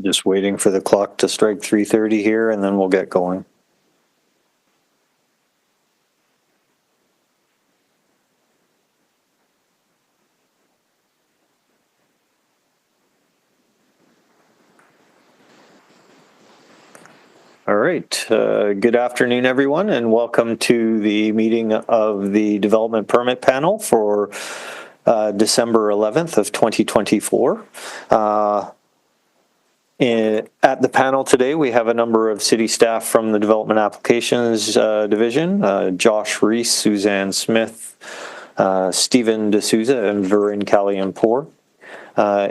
Just waiting for the clock to strike 3:30 here, and then we'll get going. All right. Good afternoon, everyone, and welcome to the meeting of the Development Permit Panel for December 11th of 2024. At the panel today, we have a number of city staff from the Development Applications Division, Josh Reese, Suzanne Smith, Stephen D'Souza, and Verin Kallianpour.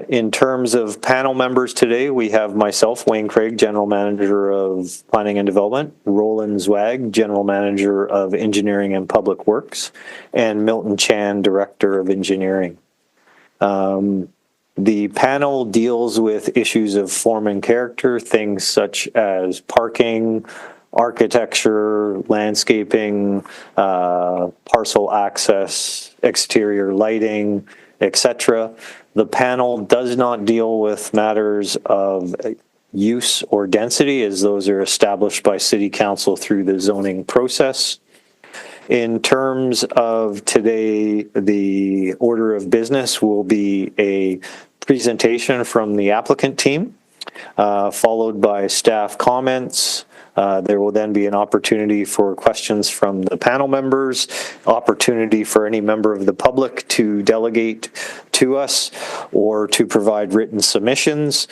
In terms of panel members today, we have myself, Wayne Craig, General Manager of Planning and Development, Roland Zwag, General Manager of Engineering and Public Works, and Milton Chan, Director of Engineering. The panel deals with issues of form and character, things such as parking, architecture, landscaping, parcel access, exterior lighting, etc. The panel does not deal with matters of use or density, as those are established by City Council through the zoning process. In terms of today, the order of business will be a presentation from the applicant team, followed by staff comments. There will then be an opportunity for questions from the panel members, opportunity for any member of the public to delegate to us or to provide written submissions.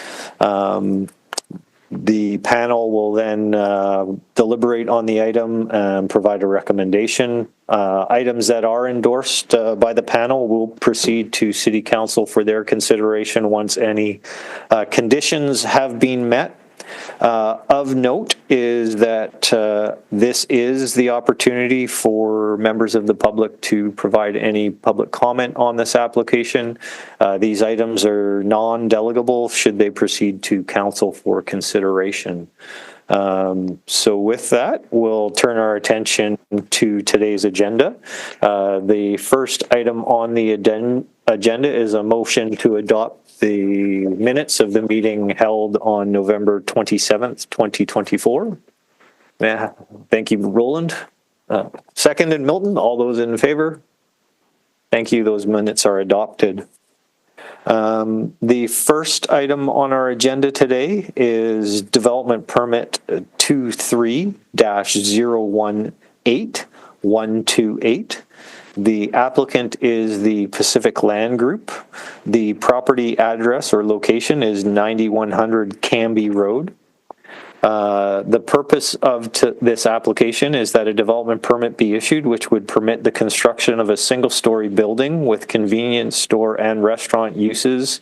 The panel will then deliberate on the item and provide a recommendation. Items that are endorsed by the panel will proceed to City Council for their consideration once any conditions have been met. Of note is that this is the opportunity for members of the public to provide any public comment on this application. These items are non-delegable should they proceed to council for consideration. So with that, we'll turn our attention to today's agenda. The first item on the agenda is a motion to adopt the minutes of the meeting held on November 27th, 2024. Yeah, thank you, Roland. Second, and Milton, all those in favor? Thank you, those minutes are adopted. The first item on our agenda today is Development Permit 23-018128. The applicant is the Pacific Land Group. The property address or location is 9100 Canby Road. The purpose of this application is that a development permit be issued which would permit the construction of a single-story building with convenience store and restaurant uses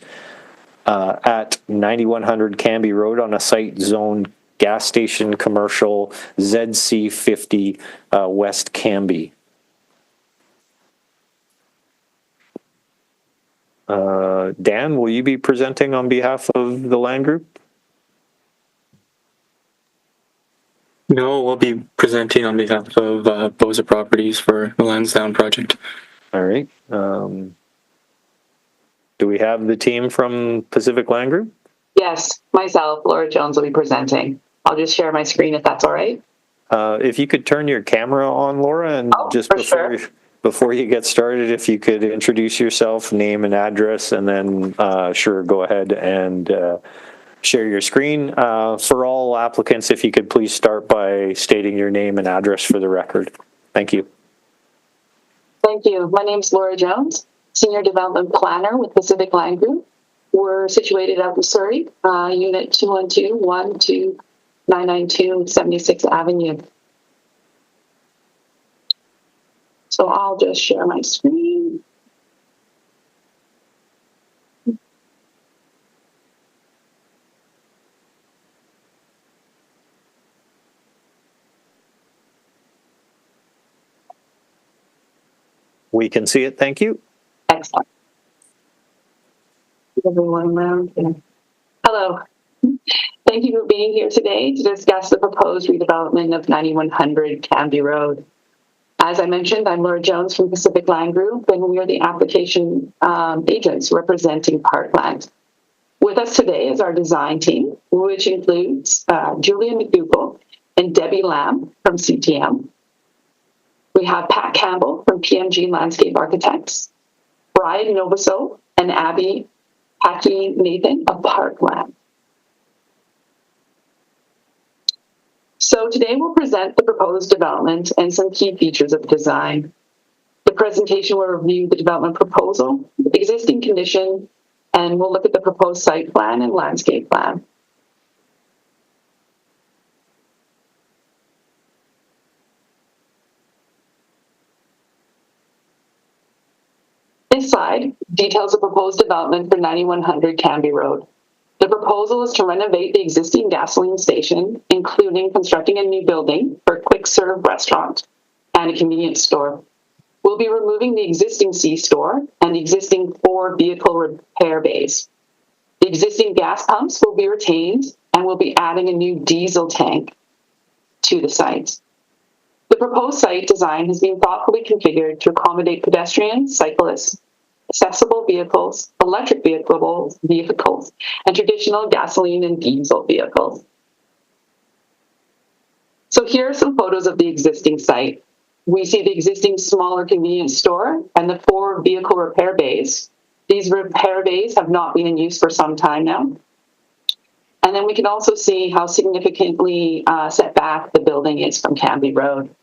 at 9100 Canby Road on a site zoned gas station commercial ZC50 West Canby. Dan, will you be presenting on behalf of the land group? No, we'll be presenting on behalf of Boza Properties for the Lansdowne project. All right. Do we have the team from Pacific Land Group? Yes, myself, Laura Jones, will be presenting. I'll just share my screen if that's all right. If you could turn your camera on, Laura, and just before you get started, if you could introduce yourself, name and address, and then sure, go ahead and share your screen. For all applicants, if you could please start by stating your name and address for the record. Thank you. Thank you. My name is Laura Jones, Senior Development Planner with Pacific Land Group. We're situated out in Surrey, Unit 212-12992 76th Avenue. So I'll just share my screen. We can see it, thank you. Excellent. Everyone around here. Hello. Thank you for being here today to discuss the proposed redevelopment of 9100 Canby Road. As I mentioned, I'm Laura Jones from Pacific Land Group, and we are the application agents representing Parkland. With us today is our design team, which includes Julia McDougall and Debbie Lamb from CTM. We have Pat Campbell from PMG Landscape Architects, Brian Novoso and Abby Paki Nathan of Parkland. So today we'll present the proposed development and some key features of the design. The presentation will review the development proposal, existing condition, and we'll look at the proposed site plan and landscape plan. This slide details the proposed development for 9100 Canby Road. The proposal is to renovate the existing gasoline station, including constructing a new building for a quick-serve restaurant and a convenience store. We'll be removing the existing C-store and the existing 4 vehicle repair bays. The existing gas pumps will be retained, and we'll be adding a new diesel tank to the site. The proposed site design has been thoughtfully configured to accommodate pedestrians, cyclists, accessible vehicles, electric vehicles, and traditional gasoline and diesel vehicles. So here are some photos of the existing site. We see the existing smaller convenience store and the 4 vehicle repair bays. These repair bays have not been in use for some time now. And then we can also see how significantly set back the building is from Canby Road.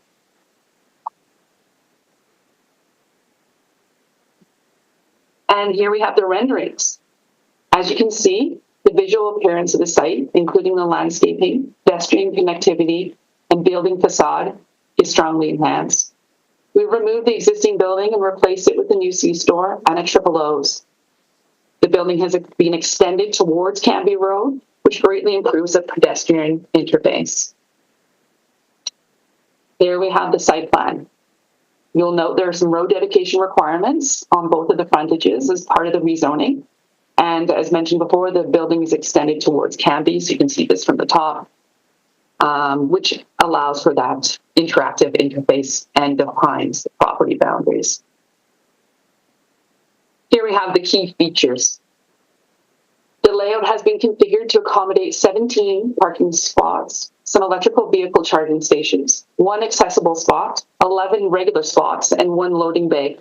And here we have the renderings. As you can see, the visual appearance of the site, including the landscaping, pedestrian connectivity, and building facade, is strongly enhanced. We've removed the existing building and replaced it with a new C-store and a Triple O's. The building has been extended towards Canby Road, which greatly improves the pedestrian interface. Here we have the site plan. You'll note there are some road dedication requirements on both of the frontages as part of the rezoning. And as mentioned before, the building is extended towards Canby, so you can see this from the top, which allows for that interactive interface and defines the property boundaries. Here we have the key features. The layout has been configured to accommodate 17 parking spots, some electrical vehicle charging stations, 1 accessible spot, 11 regular spots, and 1 loading bay.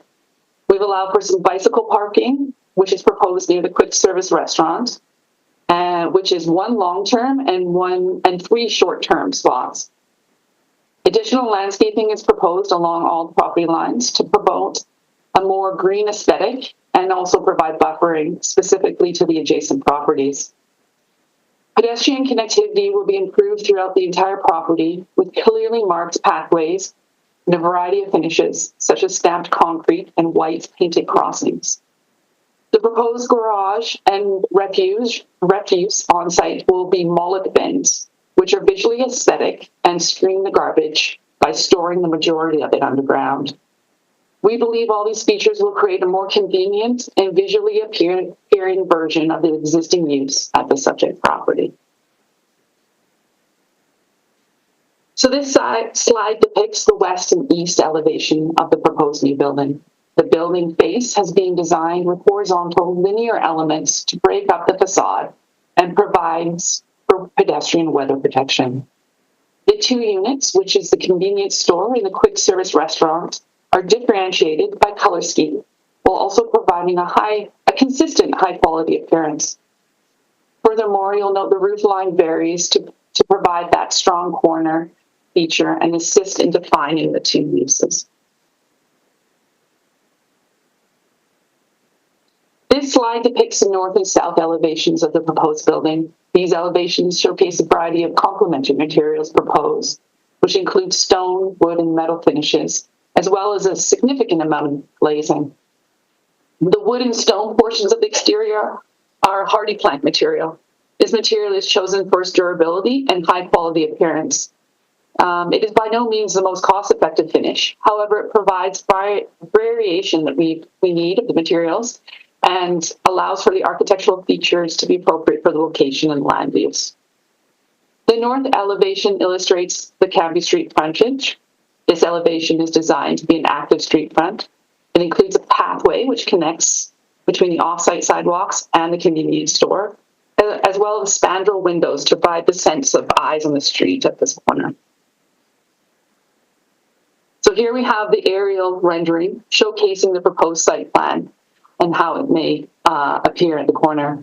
We've allowed for some bicycle parking, which is proposed near the quick service restaurant, which is 1 long-term and 3 short-term spots. Additional landscaping is proposed along all property lines to promote a more green aesthetic and also provide buffering specifically to the adjacent properties. Pedestrian connectivity will be improved throughout the entire property with clearly marked pathways and a variety of finishes, such as stamped concrete and white painted crossings. The proposed garage and refuse on site will be mullet bins, which are visually aesthetic and screen the garbage by storing the majority of it underground. We believe all these features will create a more convenient and visually appealing version of the existing use at the subject property. So this slide depicts the west and east elevation of the proposed new building. The building face has been designed with horizontal linear elements to break up the facade and provides for pedestrian weather protection. The 2 units, which is the convenience store and the quick service restaurant, are differentiated by color scheme, while also providing a consistent high-quality appearance. Furthermore, you'll note the roof line varies to provide that strong corner feature and assist in defining the 2 uses. This slide depicts the north and south elevations of the proposed building. These elevations showcase a variety of complementary materials proposed, which include stone, wood, and metal finishes, as well as a significant amount of glazing. The wood and stone portions of the exterior are hardy plank material. This material is chosen for its durability and high-quality appearance. It is by no means the most cost-effective finish. However, it provides variation that we need of the materials and allows for the architectural features to be appropriate for the location and land use. The north elevation illustrates the Canby Street frontage. This elevation is designed to be an active street front. It includes a pathway which connects between the off-site sidewalks and the convenience store. as well as spandrel windows to provide the sense of eyes on the street at this corner. So here we have the aerial rendering showcasing the proposed site plan and how it may appear at the corner.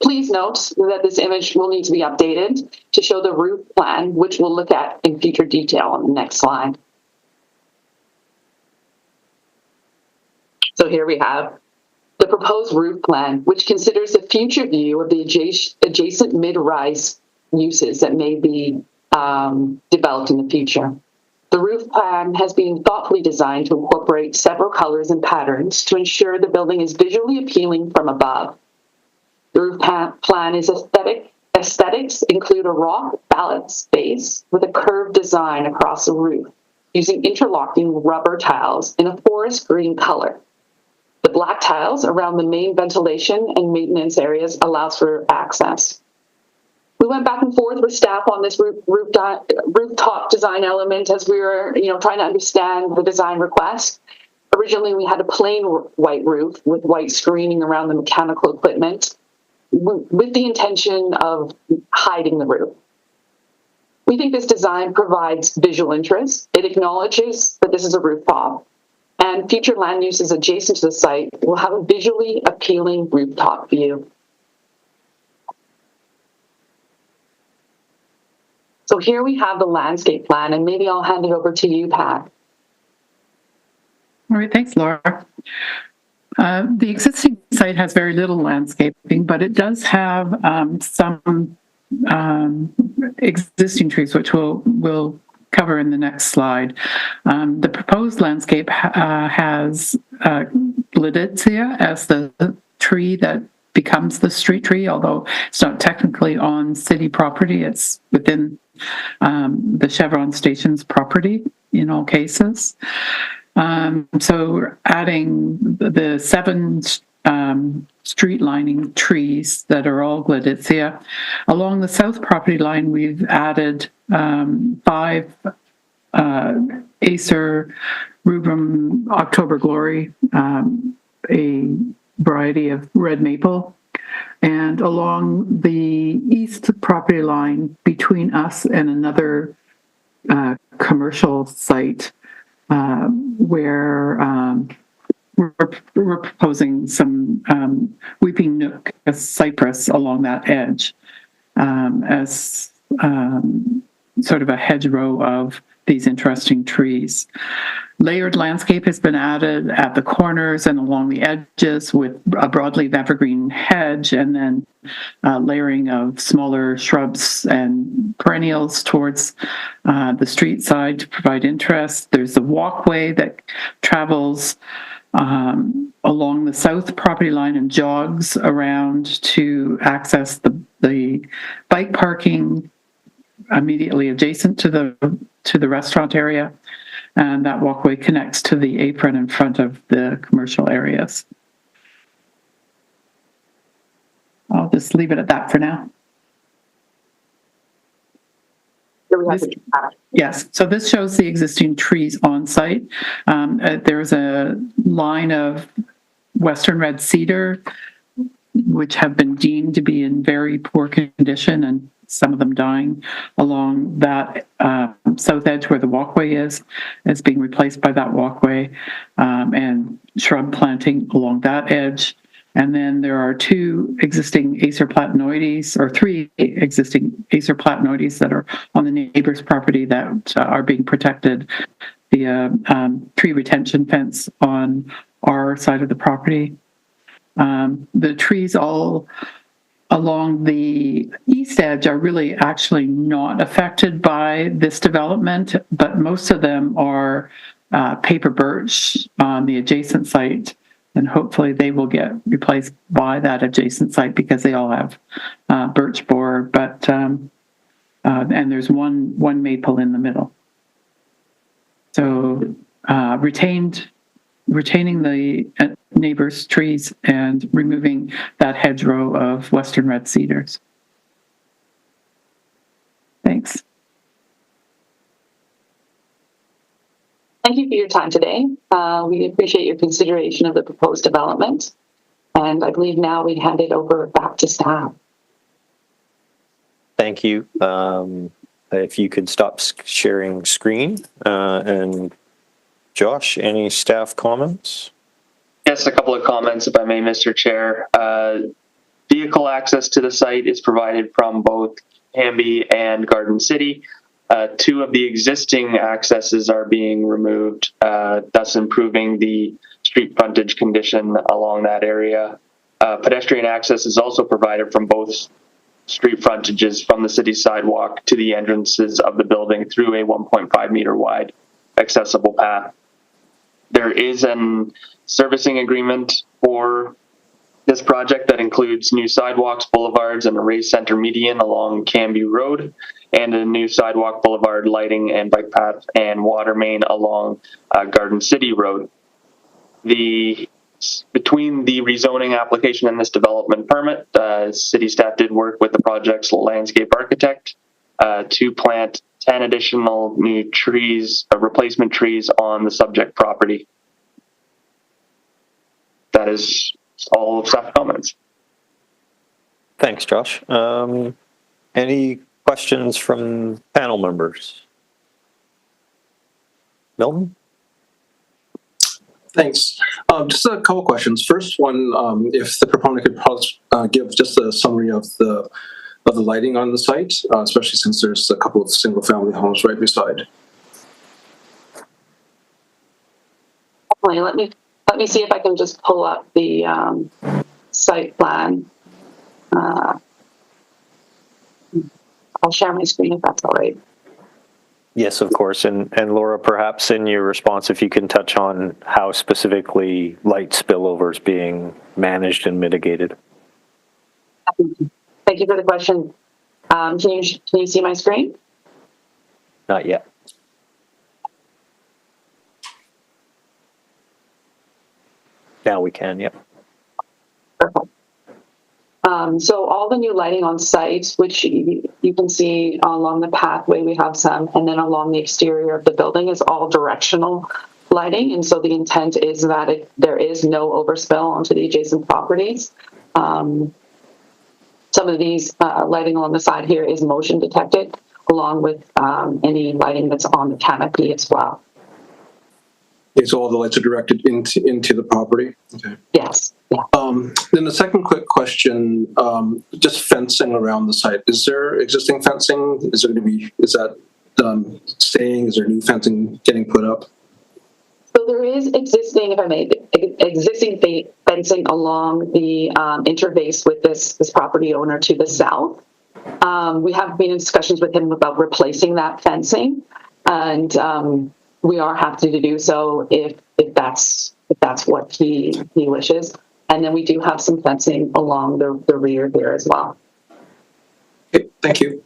Please note that this image will need to be updated to show the roof plan, which we'll look at in future detail on the next slide. So here we have the proposed roof plan, which considers the future view of the adjacent mid-rise uses that may be developed in the future. The roof plan has been thoughtfully designed to incorporate several colors and patterns to ensure the building is visually appealing from above. The roof plan is aesthetics include a rock balanced base with a curved design across the roof using interlocking rubber tiles in a forest green color. The black tiles around the main ventilation and maintenance areas allows for access. We went back and forth with staff on this rooftop design element as we were, trying to understand the design request. Originally, we had a plain white roof with white screening around the mechanical equipment with the intention of hiding the roof. We think this design provides visual interest. It acknowledges that this is a rooftop, and future land uses adjacent to the site will have a visually appealing rooftop view. So here we have the landscape plan, and maybe I'll hand it over to you, Pat. All right, thanks, Laura. The existing site has very little landscaping, but it does have some existing trees, which we'll cover in the next slide. The proposed landscape has Gleditsia as the tree that becomes the street tree, although it's not technically on city property. It's within the Chevron Station's property in all cases. So adding the 7 street lining trees that are all Gleditsia. Along the south property line, we've added 5 Acer rubrum October Glory, a variety of red maple. And along the east property line between us and another commercial site, where we're proposing some weeping nook cypress along that edge as sort of a hedgerow of these interesting trees. Layered landscape has been added at the corners and along the edges with a broadleaf evergreen hedge, and then layering of smaller shrubs and perennials towards the street side to provide interest. There's a walkway that travels along the south property line and jogs around to access the bike parking immediately adjacent to the restaurant area. And that walkway connects to the apron in front of the commercial areas. I'll just leave it at that for now. Yes, so this shows the existing trees on site. There's a line of Western red cedar, which have been deemed to be in very poor condition, and some of them dying along that south edge where the walkway is being replaced by that walkway, and shrub planting along that edge. And then there are 2 existing Acer platanoides, or 3 existing Acer platanoides that are on the neighbor's property that are being protected via tree retention fence on our side of the property. The trees all along the east edge are really actually not affected by this development, but most of them are paper birch on the adjacent site, and hopefully they will get replaced by that adjacent site because they all have birch borer, but and there's one maple in the middle. So retaining the neighbor's trees and removing that hedgerow of Western red cedars. Thanks. Thank you for your time today. We appreciate your consideration of the proposed development. And I believe now we hand it over back to staff. thank you. If you could stop sharing screen. And Josh, any staff comments? Yes, a couple of comments, if I may, Mr. Chair. Vehicle access to the site is provided from both Canby and Garden City. Two of the existing accesses are being removed, thus improving the street frontage condition along that area. Pedestrian access is also provided from both street frontages from the city sidewalk to the entrances of the building through a 1.5 meter wide accessible path. There is an servicing agreement for this project that includes new sidewalks, boulevards, and a raised center median along Canby Road, and a new sidewalk, boulevard, lighting, and bike path and water main along Garden City Road. Between the rezoning application and this development permit, city staff did work with the project's landscape architect to plant 10 additional new trees, replacement trees on the subject property. That is all of staff comments. Thanks, Josh. Any questions from panel members? Milton? Thanks. Just a couple questions. First one, if the proponent could give just a summary of the lighting on the site, especially since there's a couple of single-family homes right beside. Let me see if I can just pull up the site plan. I'll share my screen if that's all right. Yes, of course. And Laura, perhaps in your response, if you can touch on how specifically light spillover is being managed and mitigated. Thank you for the question. Can you see my screen? Not yet. Now we can, yep. Perfect. So all the new lighting on site, which you can see along the pathway, we have some, and then along the exterior of the building is all directional lighting. And so the intent is that there is no overspill onto the adjacent properties. Some of these lighting along the side here is motion detected, along with any lighting that's on the canopy as well. Okay, so all the lights are directed into the property. Okay. Yes. Yeah. Then the second quick question, just fencing around the site. Is there existing fencing? Is that staying? Is there new fencing getting put up? So there is existing, if I may, existing fencing along the interface with this property owner to the south. We have been in discussions with him about replacing that fencing, and we are happy to do so if that's what he wishes. And then we do have some fencing along the rear here as well. Okay, thank you.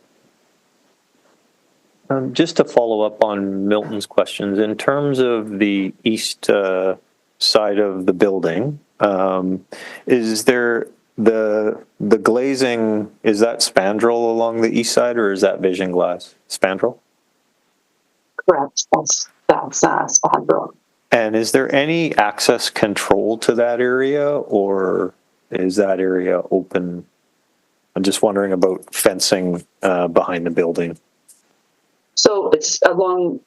Just to follow up on Milton's questions, in terms of the east side of the building, is there the glazing, is that spandrel along the east side or is that vision glass? Spandrel? Correct. That's spandrel. And is there any access control to that area, or is that area open? I'm just wondering about fencing behind the building. So it's along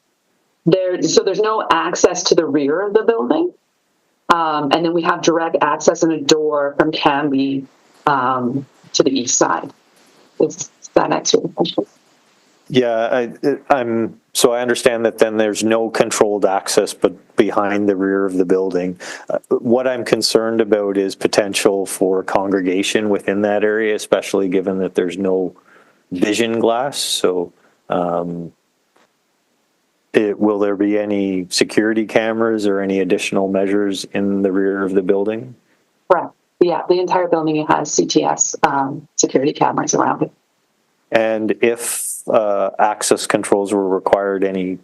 there. So there's no access to the rear of the building. And then we have direct access and a door from Canby to the east side. Does that answer the question? Yeah, so I understand that then there's no controlled access but behind the rear of the building. What I'm concerned about is potential for congregation within that area, especially given that there's no vision glass. So will there be any security cameras or any additional measures in the rear of the building? Correct. Yeah, the entire building has CTS security cameras around it. And if access controls were required in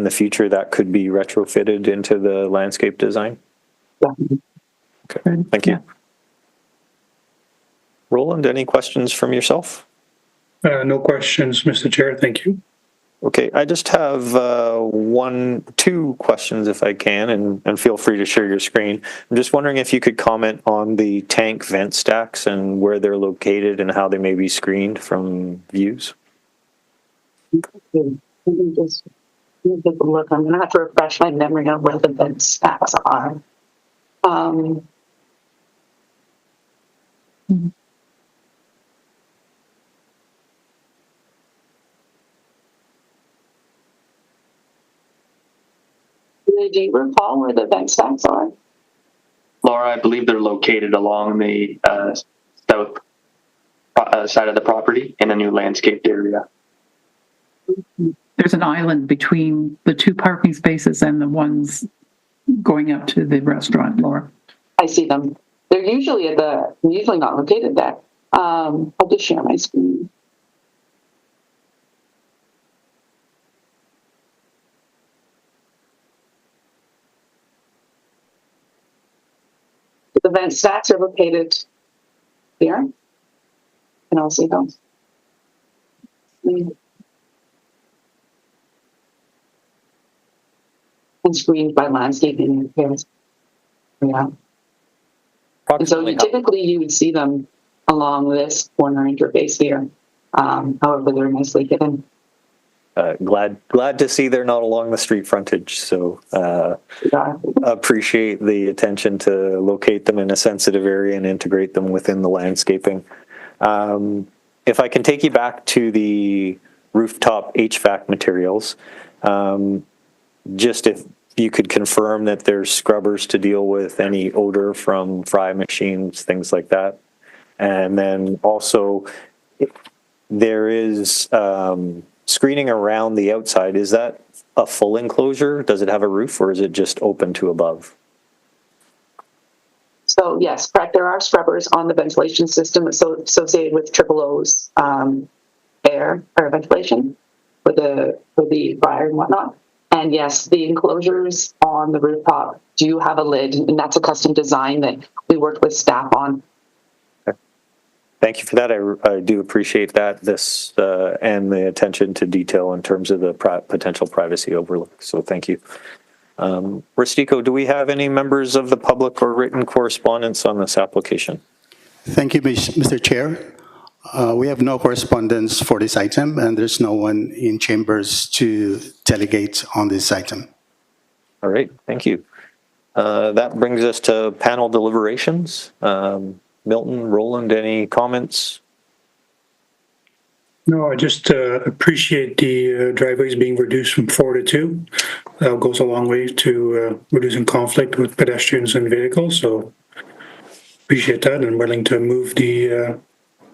the future, that could be retrofitted into the landscape design? Yeah. Okay, thank you. Roland, any questions from yourself? No questions, Mr. Chair. Thank you. Okay, I just have two questions if I can, and feel free to share your screen. I'm just wondering if you could comment on the tank vent stacks and where they're located and how they may be screened from views. Let me just take a look. I'm going to have to refresh my memory on where the vent stacks are. Do you recall where the vent stacks are? Laura, I believe they're located along the south side of the property in a new landscaped area. There's an island between the two parking spaces and the ones going up to the restaurant, Laura. I see them. They're usually usually not located there. I'll just share my screen. The vent stacks are located here. And I'll see them. And screened by landscaping repairs. Yeah. And so typically you would see them along this corner interface here. However, they're nicely hidden. Glad to see they're not along the street frontage, so appreciate the attention to locate them in a sensitive area and integrate them within the landscaping. If I can take you back to the rooftop HVAC materials, just if you could confirm that there's scrubbers to deal with any odor from fry machines, things like that. And then also there is screening around the outside. Is that a full enclosure? Does it have a roof, or is it just open to above? So yes, correct. There are scrubbers on the ventilation system associated with Triple O's air or ventilation for the fire and whatnot. And yes, the enclosures on the rooftop do have a lid, and that's a custom design that we worked with staff on. Thank you for that. I do appreciate that, and the attention to detail in terms of the potential privacy overlook. So thank you. Ristico, do we have any members of the public or written correspondence on this application? Thank you, Mr. Chair. We have no correspondence for this item, and there's no one in chambers to delegate on this item. All right, thank you. That brings us to panel deliberations. Milton, Roland, any comments? No, I just appreciate the driveways being reduced from 4 to 2. That goes a long way to reducing conflict with pedestrians and vehicles. So appreciate that, and willing to move the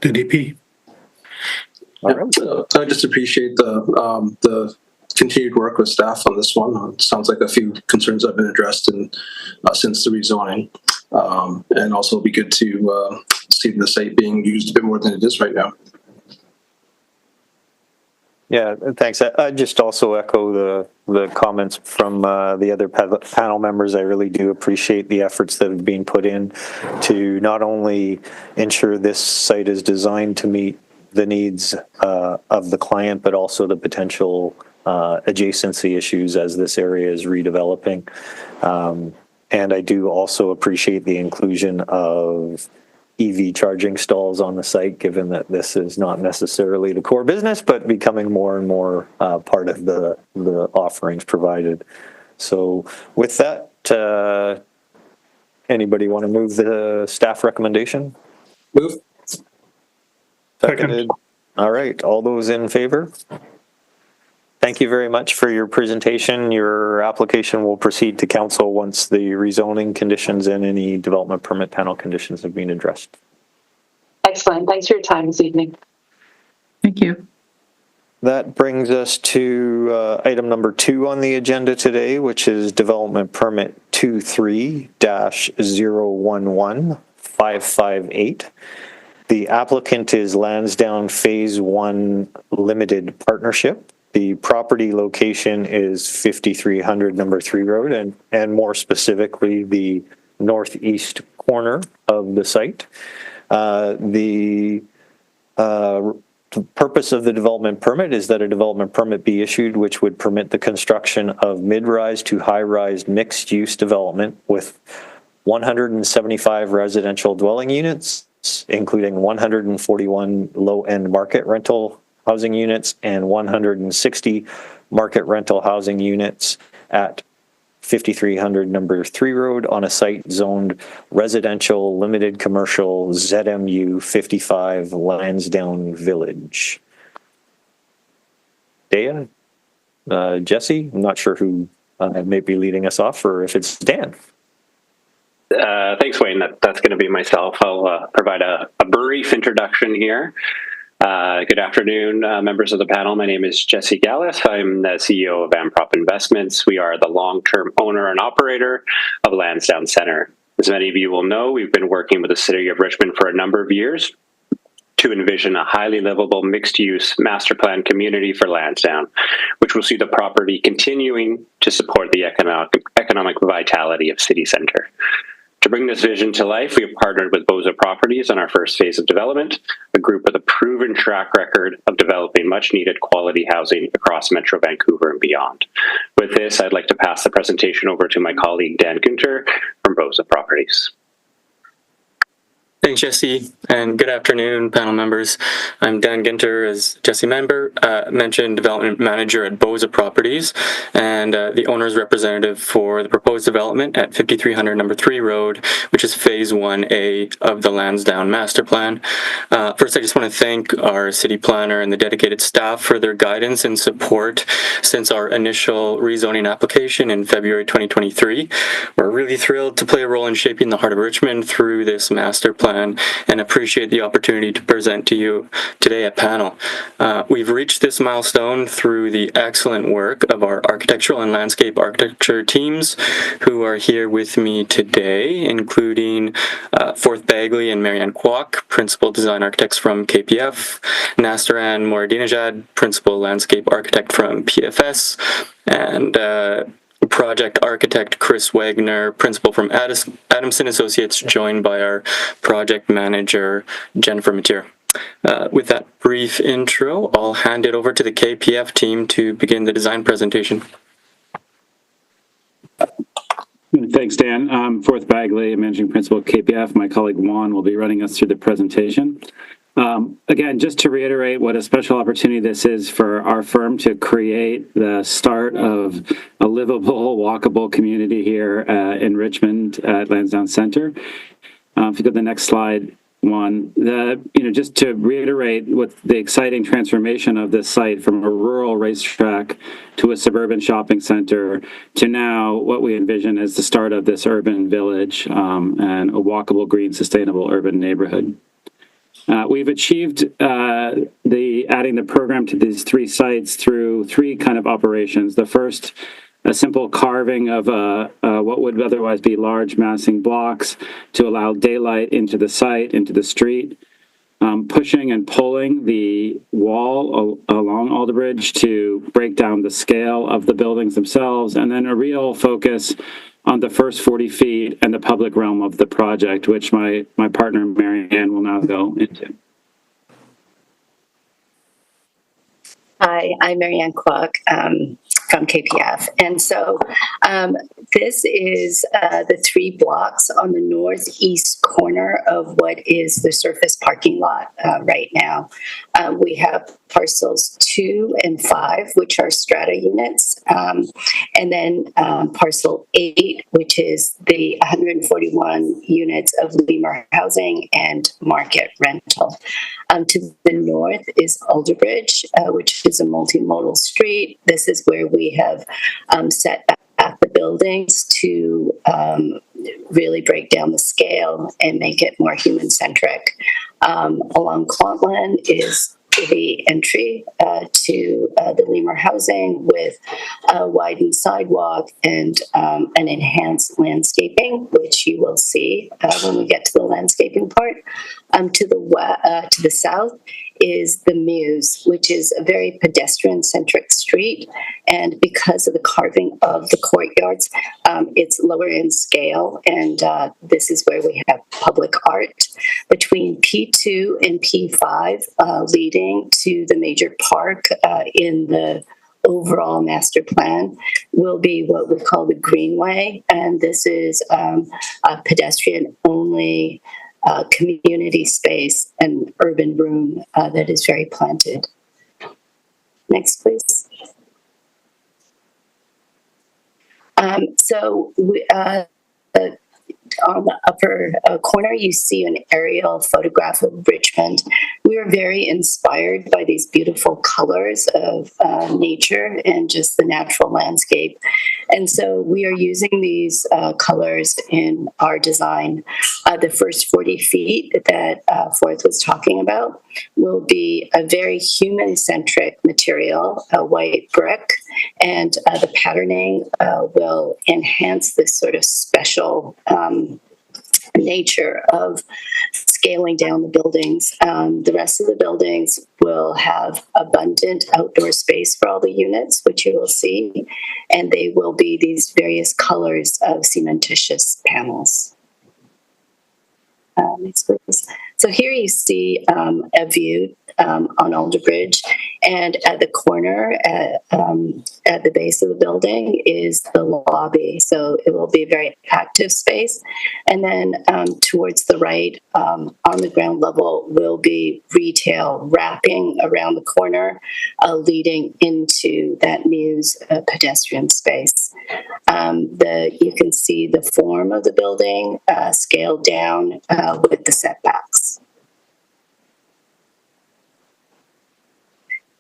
DP. All right. I just appreciate the continued work with staff on this one. It sounds like a few concerns have been addressed since the rezoning. And also it'll be good to see the site being used a bit more than it is right now. Yeah, thanks. I just also echo the comments from the other panel members. I really do appreciate the efforts that have been put in to not only ensure this site is designed to meet the needs of the client, but also the potential adjacency issues as this area is redeveloping. And I do also appreciate the inclusion of EV charging stalls on the site, given that this is not necessarily the core business, but becoming more and more part of the offerings provided. So with that, anybody want to move the staff recommendation? Move. Seconded. All right, all those in favor? Thank you very much for your presentation. Your application will proceed to council once the rezoning conditions and any development permit panel conditions have been addressed. Excellent. Thanks for your time this evening. Thank you. That brings us to item number 2 on the agenda today, which is development permit 23-011558. The applicant is Lansdowne Phase 1 Limited Partnership. The property location is 5300 Number 3 Road, and more specifically, the northeast corner of the site. The The purpose of the development permit is that a development permit be issued which would permit the construction of mid-rise to high-rise mixed-use development with 175 residential dwelling units, including 141 low-end market rental housing units and 160 market rental housing units at 5300 number 3 road on a site zoned residential limited commercial ZMU 55 Lansdowne Village. Dea, Jesse, I'm not sure who may be leading us off, or if it's Dan. Thanks, Wayne. That's going to be myself. I'll provide a brief introduction here. Good afternoon, members of the panel. My name is Jesse Gallus. I'm the CEO of Amprop Investments. We are the long-term owner and operator of Lansdowne Centre. As many of you will know, we've been working with the City of Richmond for a number of years to envision a highly livable mixed-use master plan community for Lansdowne, which will see the property continuing to support the economic vitality of City Centre. To bring this vision to life, we have partnered with Boza Properties on our first phase of development, a group with a proven track record of developing much-needed quality housing across Metro Vancouver and beyond. With this, I'd like to pass the presentation over to my colleague Dan Gunter from Boza Properties. Thanks, Jesse, and good afternoon, panel members. I'm Dan Ginter, as Jesse mentioned, development manager at Boza Properties, and the owner's representative for the proposed development at 5300 number 3 road, which is phase 1A of the Lansdowne master plan. First, I just want to thank our city planner and the dedicated staff for their guidance and support since our initial rezoning application in February 2023. We're really thrilled to play a role in shaping the heart of Richmond through this master plan, and appreciate the opportunity to present to you today at panel. We've reached this milestone through the excellent work of our architectural and landscape architecture teams who are here with me today, including Forth Bagley and Marianne Kwok, principal design architects from KPF, Nastaran Moradinejad, principal landscape architect from PFS, and project architect Chris Wagner, principal from Adamson Associates, joined by our project manager Jennifer Mateer. With that brief intro, I'll hand it over to the KPF team to begin the design presentation. Thanks, Dan. I'm Forth Bagley, managing principal at KPF. My colleague Juan will be running us through the presentation. Again, just to reiterate what a special opportunity this is for our firm to create the start of a livable, walkable community here in Richmond at Lansdowne Centre. If you go to the next slide, Juan, just to reiterate what the exciting transformation of this site from a rural racetrack to a suburban shopping center to now what we envision as the start of this urban village and a walkable, green, sustainable urban neighborhood. We've achieved adding the program to these 3 sites through 3 kind of operations. The first, a simple carving of what would otherwise be large massing blocks to allow daylight into the site, into the street. Pushing and pulling the wall along Alderbridge to break down the scale of the buildings themselves, and then a real focus on the first 40 feet and the public realm of the project, which my partner Marianne will now go into. Hi, I'm Marianne Kwok from KPF. And so this is the 3 blocks on the northeast corner of what is the surface parking lot right now. We have parcels 2 and 5, which are strata units, and then parcel 8, which is the 141 units of lemur housing and market rental. To the north is Alderbridge, which is a multimodal street. This is where we have set back the buildings to really break down the scale and make it more human-centric. Along Kwantlen is the entry to the lemur housing with a widened sidewalk and an enhanced landscaping, which you will see when we get to the landscaping part. To the south is the Muse, which is a very pedestrian-centric street. And because of the carving of the courtyards, it's lower in scale. And this is where we have public art between P2 and P5, leading to the major park in the overall master plan will be what we call the Greenway. And this is a pedestrian-only community space and urban room that is very planted. Next, please. So on the upper corner, you see an aerial photograph of Richmond. We are very inspired by these beautiful colors of nature and just the natural landscape. And so we are using these colors in our design. The first 40 feet that Forth was talking about will be a very human-centric material, a white brick, and the patterning will enhance this sort of special nature of scaling down the buildings. The rest of the buildings will have abundant outdoor space for all the units, which you will see, and they will be these various colors of cementitious panels. Next, please. So here you see a view on Alderbridge, and at the corner, at the base of the building, is the lobby. So it will be a very active space. And then towards the right, on the ground level, will be retail wrapping around the corner, leading into that Muse pedestrian space. You can see the form of the building scaled down with the setbacks.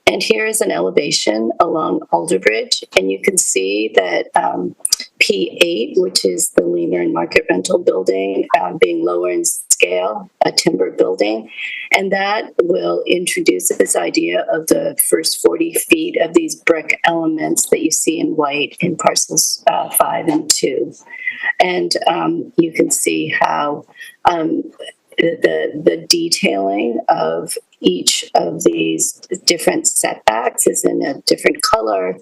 And here is an elevation along Alderbridge, and you can see that P8, which is the Lemur and Market Rental building, being lower in scale, a timber building, and that will introduce this idea of the first 40 feet of these brick elements that you see in white in parcels 5 and 2. And you can see how the detailing of each of these different setbacks is in a different color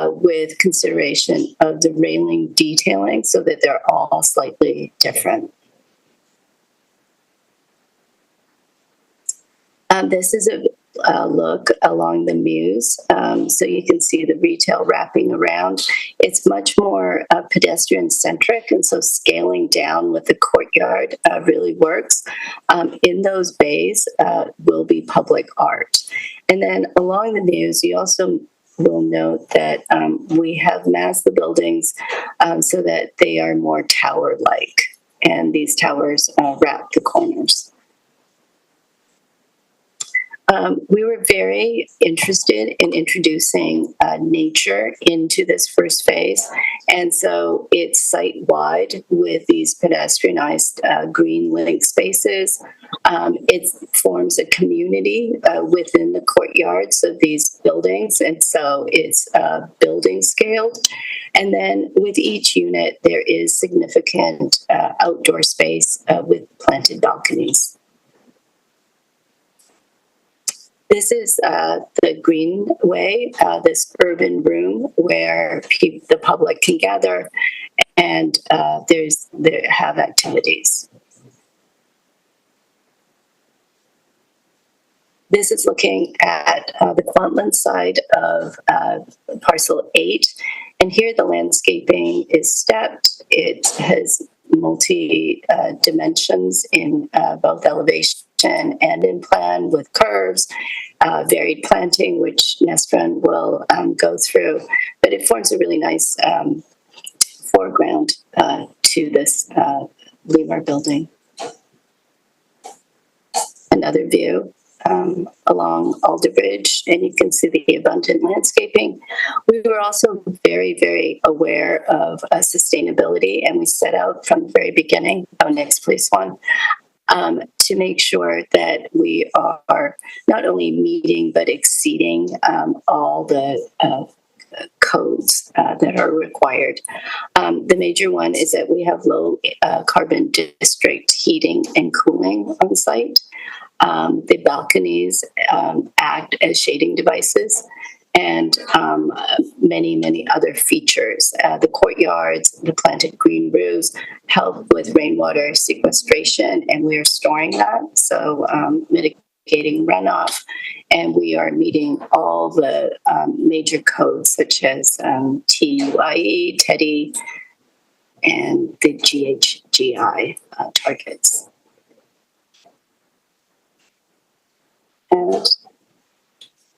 with consideration of the railing detailing so that they're all slightly different. This is a look along the Muse. So you can see the retail wrapping around. It's much more pedestrian-centric, and so scaling down with the courtyard really works. In those bays will be public art. And then along the Muse, you also will note that we have massed the buildings so that they are more tower-like, and these towers wrap the corners. We were very interested in introducing nature into this first phase, and so it's site-wide with these pedestrianized green link spaces. It forms a community within the courtyards of these buildings, and so it's building scaled. And then with each unit, there is significant outdoor space with planted balconies. This is the Greenway, this urban room where the public can gather and have activities. This is looking at the Kwantlen side of parcel 8. And here the landscaping is stepped. It has multi-dimensions in both elevation and in plan with curves, varied planting, which Nestran will go through. But it forms a really nice foreground to this Lemur building. Another view along Alderbridge, and you can see the abundant landscaping. We were also very, very aware of sustainability, and we set out from the very beginning. Oh, next, please, Juan. To make sure that we are not only meeting but exceeding all the codes that are required. The major one is that we have low carbon district heating and cooling on site. The balconies act as shading devices, and many other features. The courtyards, the planted green roofs help with rainwater sequestration, and we are storing that, so mitigating runoff. And we are meeting all the major codes such as TUIE, TEDI, and the GHGI targets. And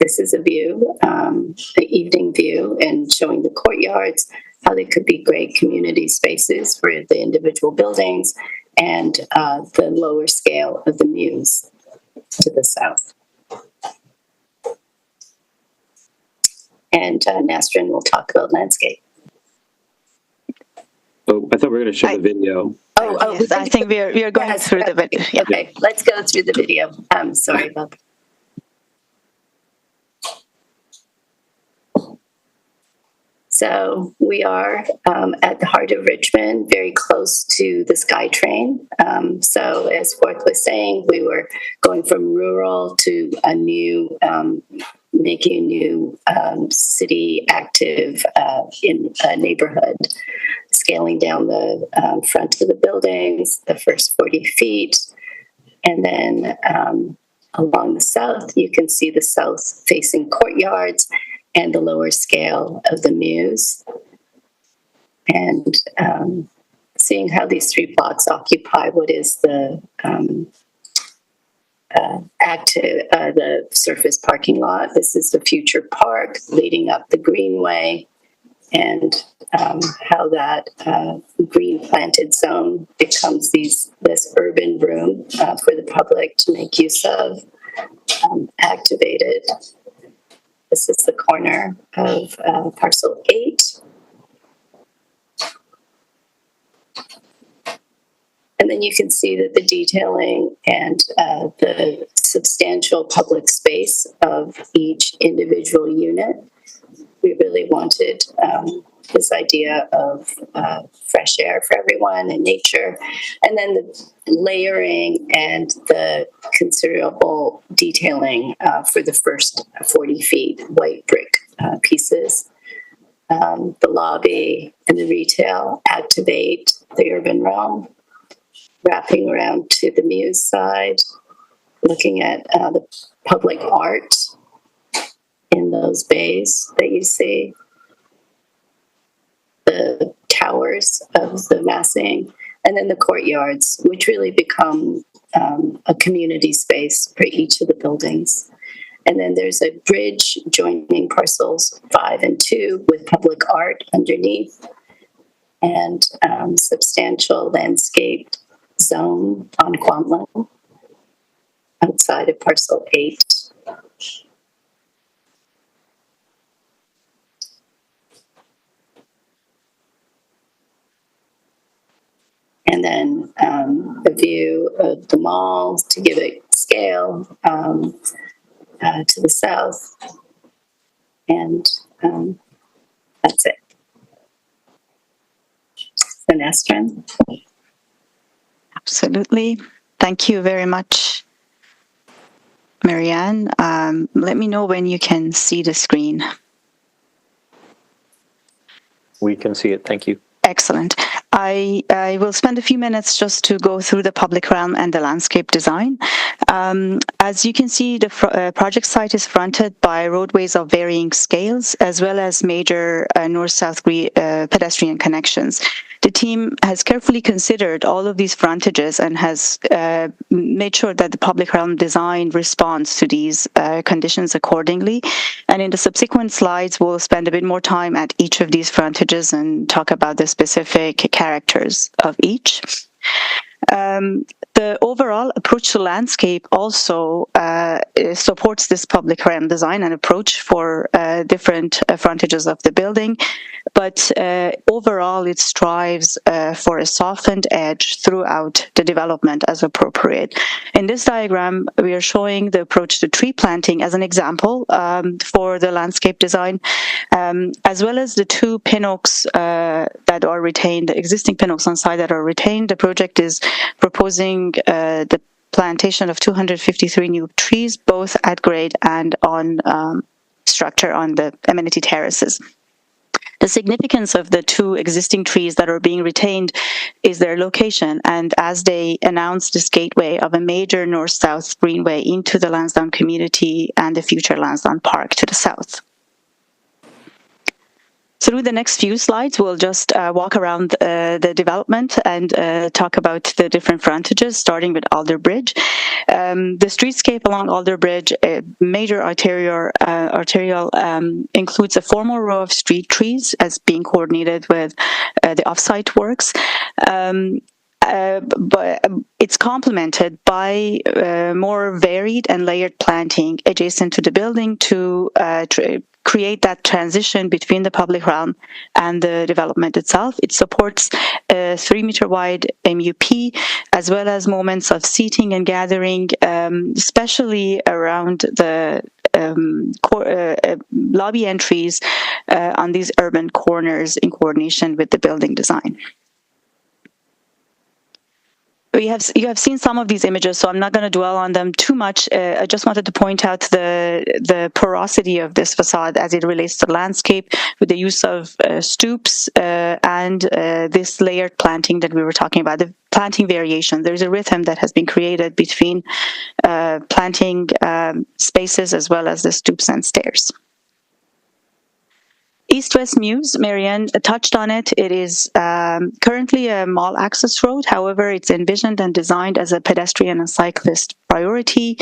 this is a view, the evening view, and showing the courtyards, how they could be great community spaces for the individual buildings, and the lower scale of the Mews to the south. And Nastrin will talk about landscape. Oh, I thought we were going to show the video. Yes, I think we are going through the video. Yeah. Okay, let's go through the video. I'm sorry about that. So we are at the heart of Richmond, very close to the SkyTrain. So as Forth was saying, we were going from rural to a new, making a new city active in a neighborhood, scaling down the front of the buildings, the first 40 feet. And then along the south, you can see the south-facing courtyards and the lower scale of the Mews, and seeing how these 3 blocks occupy what is the the surface parking lot. This is the future park leading up the Greenway, and how that green planted zone becomes this urban room for the public to make use of, activated. This is the corner of parcel 8. And then you can see that the detailing and the substantial public space of each individual unit. We really wanted this idea of fresh air for everyone and nature, and then the layering and the considerable detailing for the first 40 feet, white brick pieces. The lobby and the retail activate the urban realm, wrapping around to the Mews side, looking at the public art in those bays that you see, the towers of the massing, and then the courtyards, which really become a community space for each of the buildings. And then there's a bridge joining parcels 5 and 2 with public art underneath, and substantial landscaped zone on Kwantlen outside of parcel 8. And then a view of the mall to give it scale to the south. And that's it. Nastrin. Absolutely. Thank you very much, Marianne. Let me know when you can see the screen. We can see it. Thank you. Excellent. I will spend a few minutes just to go through the public realm and the landscape design. As you can see, the project site is fronted by roadways of varying scales, as well as major north-south pedestrian connections. The team has carefully considered all of these frontages and has made sure that the public realm design responds to these conditions accordingly. And in the subsequent slides, we'll spend a bit more time at each of these frontages and talk about the specific characters of each. The The overall approach to landscape also supports this public realm design and approach for different frontages of the building, but overall it strives for a softened edge throughout the development as appropriate. In this diagram, we are showing the approach to tree planting as an example for the landscape design, as well as the two pin oaks that are retained, the existing pin oaks on site that are retained. The project is proposing the plantation of 253 new trees, both at grade and on structure on the amenity terraces. The significance of the two existing trees that are being retained is their location, and as they announce this gateway of a major north-south greenway into the Lansdowne community and the future Lansdowne Park to the south. Through the next few slides, we'll just walk around the development and talk about the different frontages, starting with Alder Bridge. The streetscape along Alder Bridge, a major arterial includes a formal row of street trees as being coordinated with the offsite works. But it's complemented by more varied and layered planting adjacent to the building to create that transition between the public realm and the development itself. It supports a 3-meter wide MUP, as well as moments of seating and gathering, especially around the lobby entries on these urban corners in coordination with the building design. You have seen some of these images, so I'm not going to dwell on them too much. I just wanted to point out the porosity of this facade as it relates to landscape, with the use of stoops and this layered planting that we were talking about, the planting variation. There's a rhythm that has been created between planting spaces as well as the stoops and stairs. East-West Mews, Marianne touched on it. It is currently a mall access road. However, it's envisioned and designed as a pedestrian and cyclist priority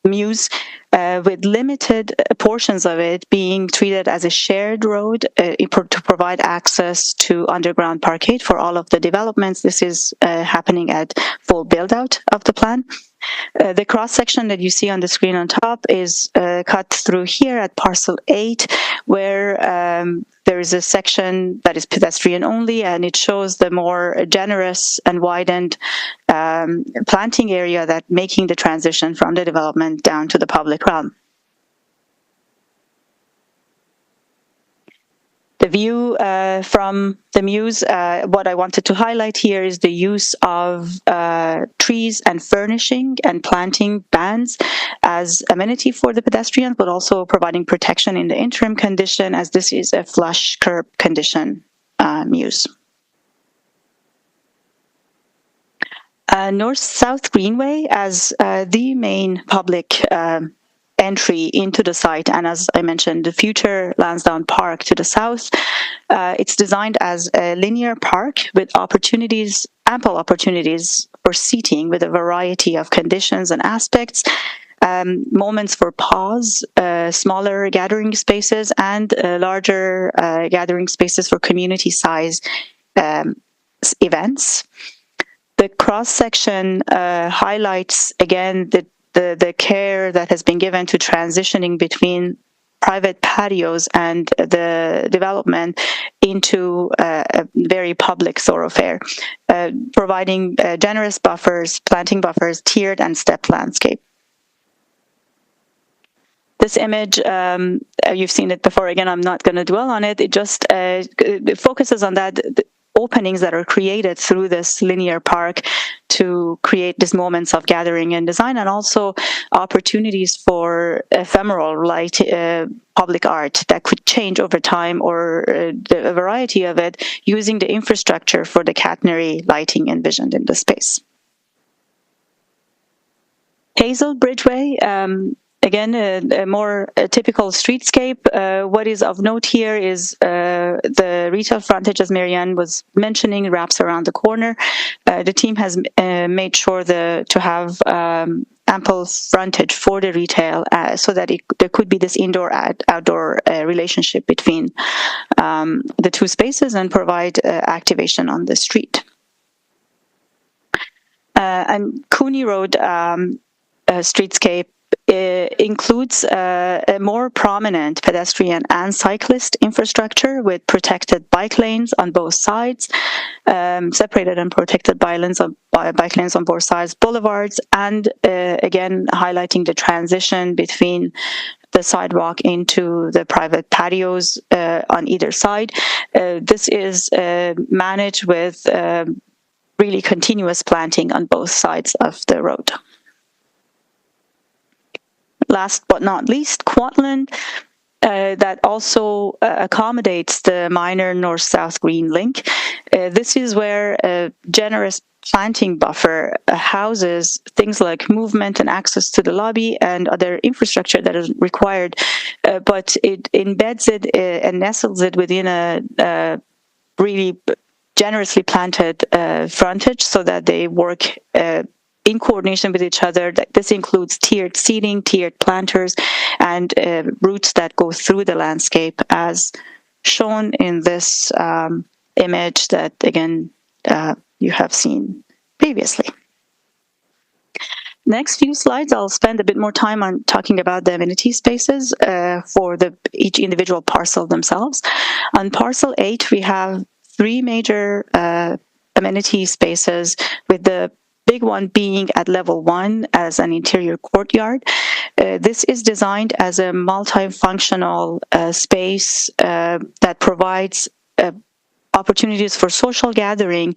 Mews, with limited portions of it being treated as a shared road to provide access to underground parkade for all of the developments. This is happening at full build-out of the plan. The cross-section that you see on the screen on top is cut through here at parcel 8, where there is a section that is pedestrian only, and it shows the more generous and widened planting area that making the transition from the development down to the public realm. The view from the Mews, what I wanted to highlight here is the use of trees and furnishing and planting bands as amenity for the pedestrians, but also providing protection in the interim condition, as this is a flush curb condition Mews. North-South Greenway as the main public entry into the site, and as I mentioned, the future Lansdowne Park to the south. It's designed as a linear park with ample opportunities for seating with a variety of conditions and aspects, moments for pause, smaller gathering spaces, and larger gathering spaces for community-size events. The cross-section highlights, again, the care that has been given to transitioning between private patios and the development into a very public thoroughfare, providing generous buffers, planting buffers, tiered and stepped landscape. This image, you've seen it before. Again, I'm not going to dwell on it. It just it focuses on that openings that are created through this linear park to create these moments of gathering and design, and also opportunities for ephemeral light public art that could change over time, or a variety of it, using the infrastructure for the catenary lighting envisioned in the space. Hazel Bridgeway, again, a more typical streetscape. What is of note here is the retail frontage, as Marianne was mentioning, wraps around the corner. The team has made sure to have ample frontage for the retail so that there could be this indoor-outdoor relationship between the two spaces and provide activation on the street. And Cooney Road streetscape includes a more prominent pedestrian and cyclist infrastructure with protected bike lanes on both sides, separated and protected bike lanes on both sides, boulevards, and again highlighting the transition between the sidewalk into the private patios on either side. This is managed with really continuous planting on both sides of the road. Last but not least, Quatland, that also accommodates the minor north-south green link. This is where a generous planting buffer houses things like movement and access to the lobby and other infrastructure that is required, but it embeds it and nestles it within a really generously planted frontage so that they work in coordination with each other. This includes tiered seating, tiered planters, and routes that go through the landscape as shown in this image that, again, you have seen previously. Next few slides, I'll spend a bit more time on talking about the amenity spaces for each individual parcel themselves. On parcel 8, we have 3 major amenity spaces, with the big one being at level 1 as an interior courtyard. This is designed as a multifunctional space that provides opportunities for social gathering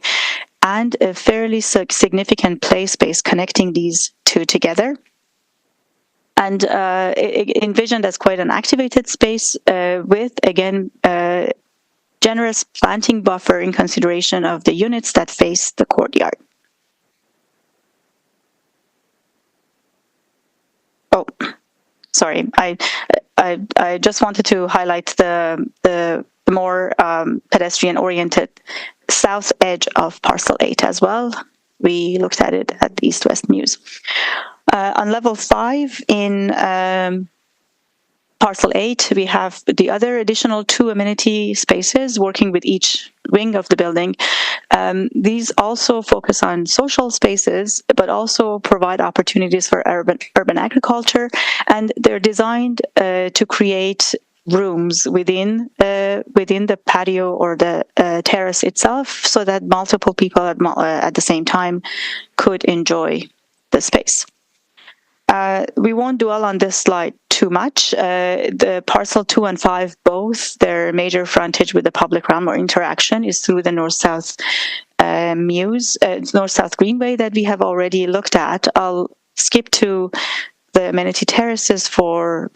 and a fairly significant play space connecting these two together. And envisioned as quite an activated space with, again, generous planting buffer in consideration of the units that face the courtyard. Oh, sorry. I just wanted to highlight the more pedestrian-oriented south edge of parcel 8 as well. We looked at it at East-West Muse. On level 5 in parcel 8, we have the other additional 2 amenity spaces working with each wing of the building. These also focus on social spaces, but also provide opportunities for urban agriculture, and they're designed to create rooms within the patio or the terrace itself, so that multiple people at the same time could enjoy the space. We won't dwell on this slide too much. The parcel 2 and 5, both their major frontage with the public realm or interaction is through the north-south north-south greenway that we have already looked at. I'll skip to the amenity terraces for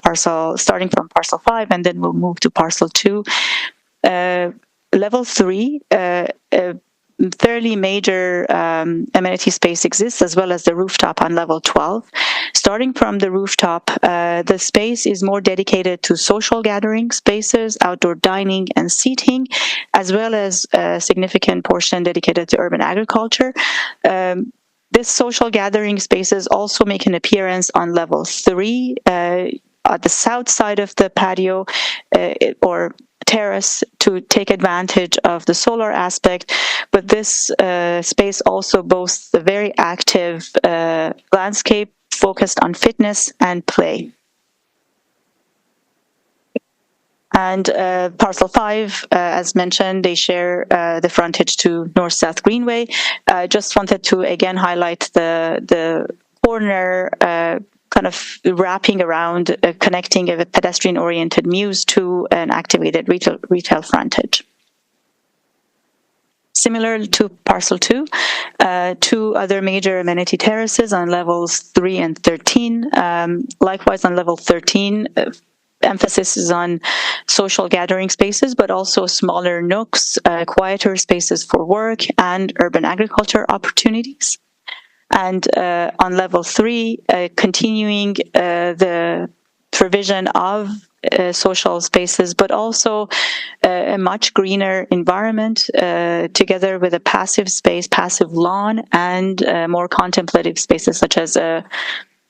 starting from parcel 5, and then we'll move to parcel 2. Level 3, fairly major amenity space exists, as well as the rooftop on level 12. Starting from the rooftop, the space is more dedicated to social gathering spaces, outdoor dining and seating, as well as a significant portion dedicated to urban agriculture. This social gathering spaces also make an appearance on level 3 at the south side of the patio or terrace to take advantage of the solar aspect, but this space also boasts a very active landscape focused on fitness and play. And parcel 5, as mentioned, they share the frontage to North-South Greenway. Just wanted to again highlight the corner kind of wrapping around, connecting a pedestrian-oriented Muse to an activated retail frontage. Similar to parcel 2, 2 other major amenity terraces on levels 3 and 13. Likewise, on level 13, emphasis is on social gathering spaces, but also smaller nooks, quieter spaces for work, and urban agriculture opportunities. And on level 3, continuing the provision of social spaces, but also a much greener environment, together with a passive space, passive lawn, and more contemplative spaces such as like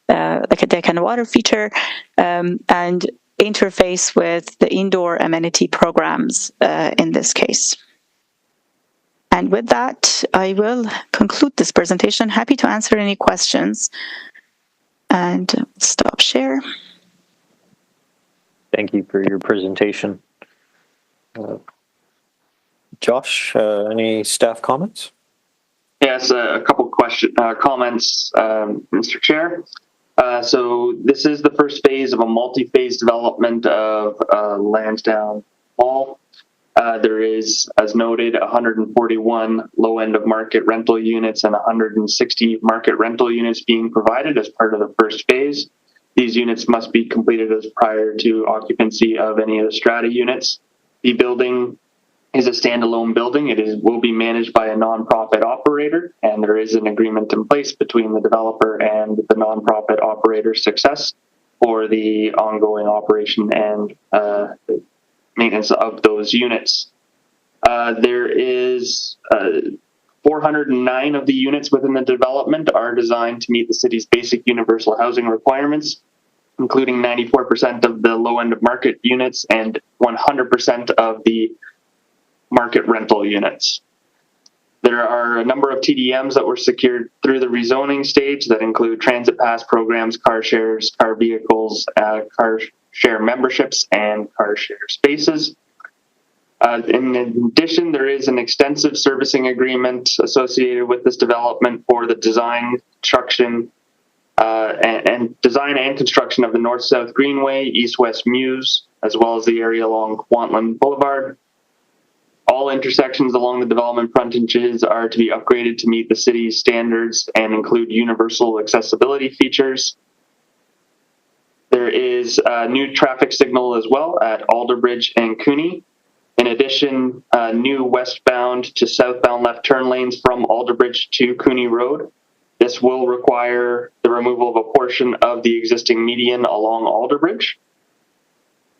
a deck and water feature, and interface with the indoor amenity programs in this case. And with that, I will conclude this presentation. Happy to answer any questions. And stop share. Thank you for your presentation. Josh, any staff comments? Yes, a couple comments, Mr. Chair. So this is the first phase of a multi-phase development of Lansdowne Mall. There is, as noted, 141 low end of market rental units and 160 market rental units being provided as part of the first phase. These units must be completed as prior to occupancy of any of the strata units. The building is a standalone building. Will be managed by a nonprofit operator, and there is an agreement in place between the developer and the nonprofit operator Success for the ongoing operation and maintenance of those units. There is 409 of the units within the development are designed to meet the city's basic universal housing requirements, including 94% of the low end of market units and 100% of the market rental units. There are a number of TDMs that were secured through the rezoning stage that include transit pass programs, car shares, car vehicles, car share memberships, and car share spaces. In addition, there is an extensive servicing agreement associated with this development for the design, construction, and construction of the North-South Greenway, East-West Mews, as well as the area along Kwantlen Boulevard. All intersections along the development frontages are to be upgraded to meet the city's standards and include universal accessibility features. There is a new traffic signal as well at Alderbridge and Cooney. In addition, new westbound to southbound left turn lanes from Alderbridge to Cooney Road. This will require the removal of a portion of the existing median along Alderbridge.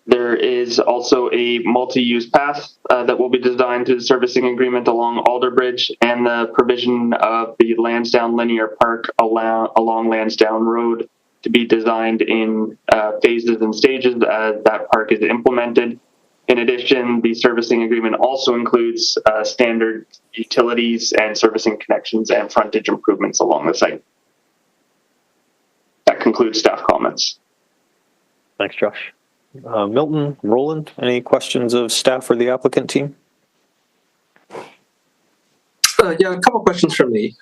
There is also a multi-use path that will be designed through the servicing agreement along Alderbridge and the provision of the Lansdowne Linear Park along Lansdowne Road to be designed in phases and stages as that park is implemented. In addition, the servicing agreement also includes standard utilities and servicing connections and frontage improvements along the site. That concludes staff comments. Thanks, Josh. Milton, Roland, any questions of staff or the applicant team? Yeah, a couple questions from me.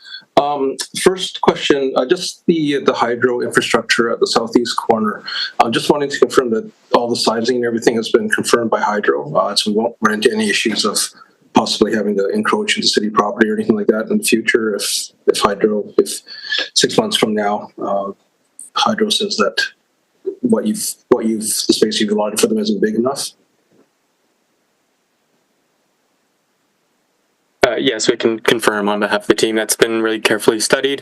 First question, just the hydro infrastructure at the southeast corner. I'm just wanting to confirm that all the sizing and everything has been confirmed by hydro, so we won't run into any issues of possibly having to encroach into city property or anything like that in the future if 6 months from now, hydro says that the space you've allotted for them isn't big enough. Yes, we can confirm on behalf of the team. That's been really carefully studied.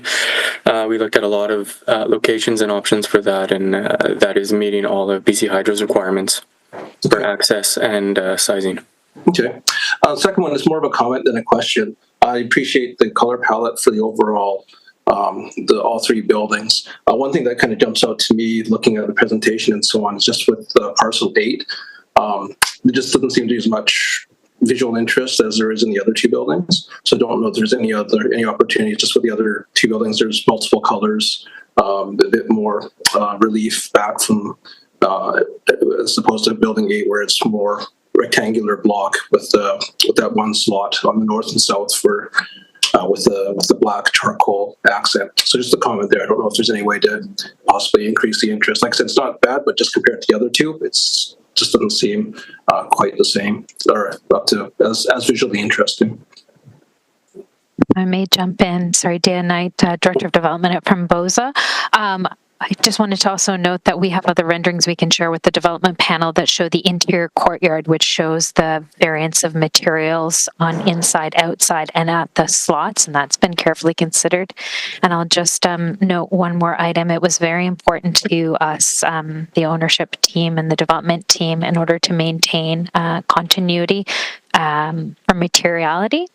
We looked at a lot of locations and options for that, and that is meeting all of BC Hydro's requirements for access and sizing. Okay. Second one is more of a comment than a question. I appreciate the color palette for the overall all three buildings. One thing that kind of jumps out to me looking at the presentation and so on is just with parcel 8, there just doesn't seem to be as much visual interest as there is in the other two buildings. So I don't know if there's any opportunity just with the other two buildings. There's multiple colors, a bit more relief back from as opposed to building 8 where it's more rectangular block with that one slot on the north and south for with the black charcoal accent. So just a comment there. I don't know if there's any way to possibly increase the interest. Like I said, it's not bad, but just compared to the other two, it's just doesn't seem quite the same or up to as visually interesting. I may jump in. Sorry, Dan Knight, Director of Development at Framboesa. I just wanted to also note that we have other renderings we can share with the development panel that show the interior courtyard, which shows the variance of materials on inside, outside, and at the slots, and that's been carefully considered. And I'll just note one more item. It was very important to us, the ownership team and the development team, in order to maintain continuity for materiality.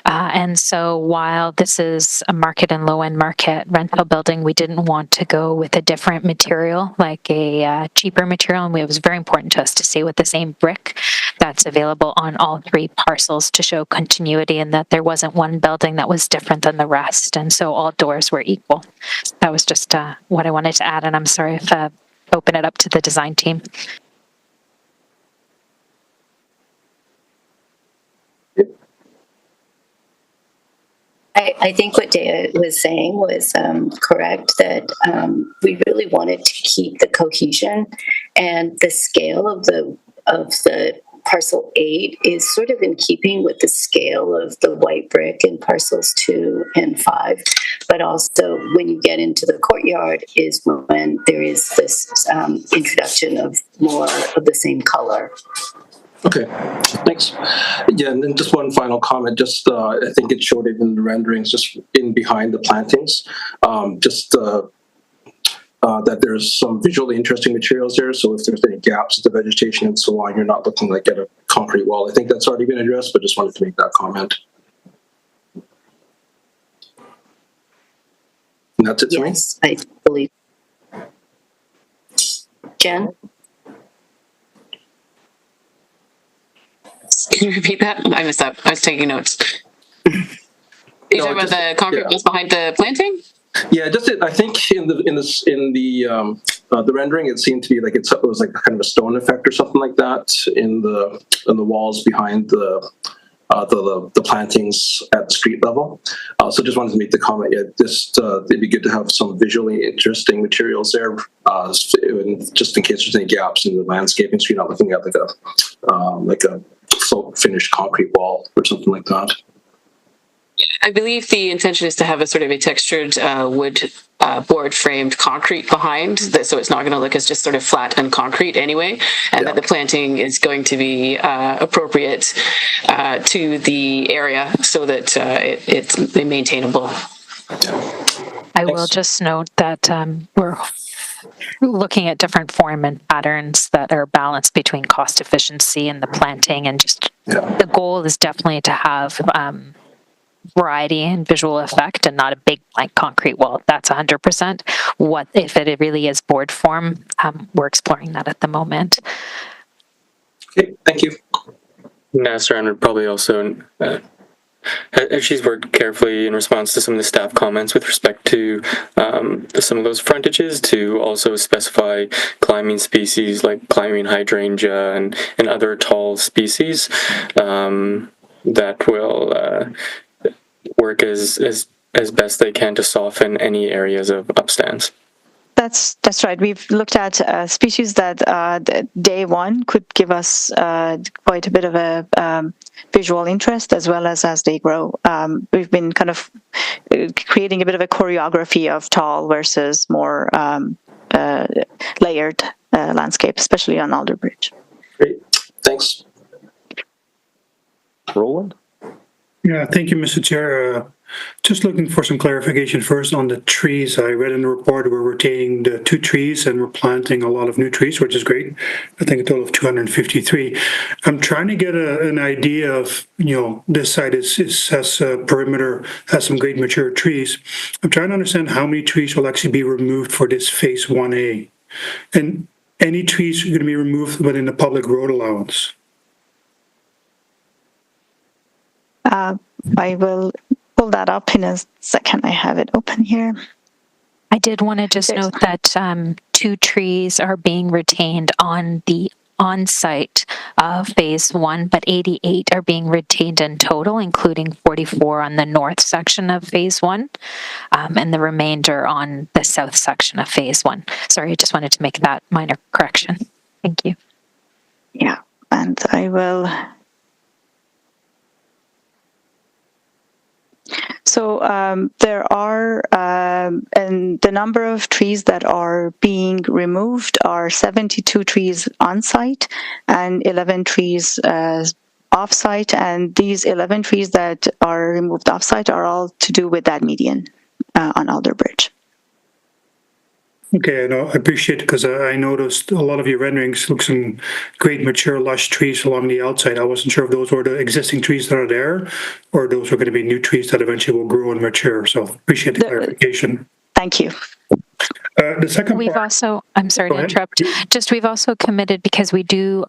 And so while this is a market and low-end market rental building, we didn't want to go with a different material, like a cheaper material. And it was very important to us to stay with the same brick that that's available on all three parcels to show continuity and that there wasn't one building that was different than the rest. And so all doors were equal. That was just what I wanted to add. And I'm sorry if open it up to the design team. I think what Dea was saying was correct, that we really wanted to keep the cohesion, and the scale of the parcel 8 is sort of in keeping with the scale of the white brick in parcels 2 and 5. But also when you get into the courtyard is when there is this introduction of more of the same color. Okay, thanks. Yeah, and then just one final comment. Just I think it showed it in the renderings, just in behind the plantings. That there's some visually interesting materials there. So if there's any gaps in the vegetation and so on, you're not looking like at a concrete wall. I think that's already been addressed, but just wanted to make that comment. And that's it for me. Yes, I believe. Jen? Can you repeat that? I missed that. I was taking notes. You talking about the concrete walls behind the planting? Yeah, just I think in the rendering, it seemed to be like it was like kind of a stone effect or something like that in the walls behind the plantings at street level. So just wanted to make the comment. Yeah, just it'd be good to have some visually interesting materials there, just in case there's any gaps in the landscaping, so you're not looking at like a full finished concrete wall or something like that. I believe the intention is to have a sort of a textured wood board framed concrete behind, so it's not going to look as just sort of flat and concrete anyway, and that the planting is going to be appropriate to the area so that it's maintainable. I will just note that we're looking at different form and patterns that are balanced between cost efficiency and the planting, and just the goal is definitely to have variety and visual effect and not a big blank concrete wall. That's 100%. What if it really is board form? We're exploring that at the moment. Okay, thank you. Nasser would probably also, she's worked carefully in response to some of the staff comments with respect to some of those frontages to also specify climbing species like climbing hydrangea and other tall species that will work as best they can to soften any areas of upstands. That's right. We've looked at species that day one could give us quite a bit of a visual interest, as well as they grow. We've been kind of creating a bit of a choreography of tall versus more layered landscape, especially on Alder Bridge. Great, thanks. Roland? Yeah, thank you, Mr. Chair. Just looking for some clarification first on the trees. I read in the report we're retaining the 2 trees and we're planting a lot of new trees, which is great. I think a total of 253. I'm trying to get an idea of, this site has a perimeter, has some great mature trees. I'm trying to understand how many trees will actually be removed for this phase 1A. And any trees are going to be removed within the public road allowance. I will pull that up in a second. I have it open here. I did want to just note that 2 trees are being retained on the on-site phase 1, but 88 are being retained in total, including 44 on the north section of phase 1, and the remainder on the south section of phase 1. Sorry, I just wanted to make that minor correction. Thank you. Yeah, and I will. So there are, and the number of trees that are being removed are 72 trees on site and 11 trees off site. And these 11 trees that are removed off site are all to do with that median on Alder Bridge. Okay, I appreciate it, because I noticed a lot of your renderings look some great mature lush trees along the outside. I wasn't sure if those were the existing trees that are there or those are going to be new trees that eventually will grow and mature. So appreciate the clarification. Thank you. The second we've part, also, I'm sorry to interrupt, just we've also committed, because we do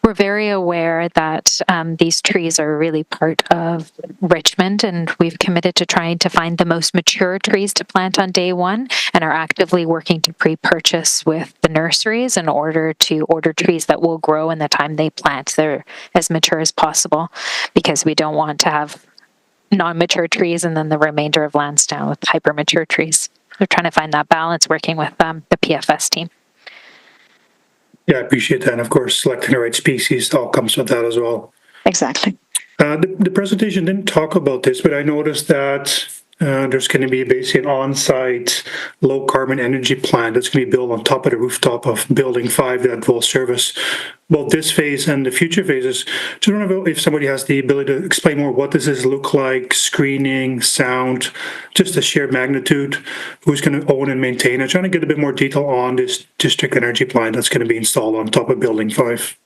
we're very aware that these trees are really part of Richmond, and we've committed to trying to find the most mature trees to plant on day one, and are actively working to pre-purchase with the nurseries in order to order trees that will grow in the time they plant. They're as mature as possible, because we don't want to have non-mature trees and then the remainder of Lansdowne with hyper-mature trees. We're trying to find that balance working with the PFS team. Yeah, I appreciate that. And of course, selecting the right species all comes with that as well. Exactly. The presentation didn't talk about this, but I noticed that there's going to be basically an on-site low-carbon energy plant that's going to be built on top of the rooftop of Building 5 that will service both this phase and the future phases. Just want to know if somebody has the ability to explain more what does this look like, screening, sound, just the sheer magnitude, who's going to own and maintain it. Trying to get a bit more detail on this district energy plant that's going to be installed on top of Building 5.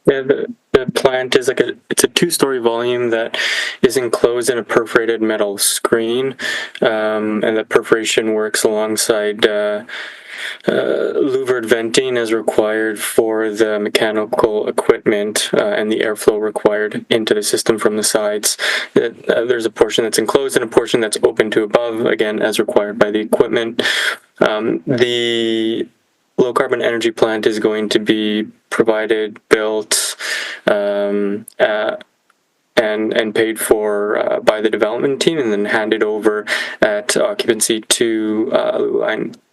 Yeah, the plant is it's a 2-story volume that is enclosed in a perforated metal screen, and the perforation works alongside louvered venting as required for the mechanical equipment and the airflow required into the system from the sides. There's a portion that's enclosed and a portion that's open to above, again, as required by the equipment. The low-carbon energy plant is going to be provided, built, and paid for by the development team, and then handed over at occupancy to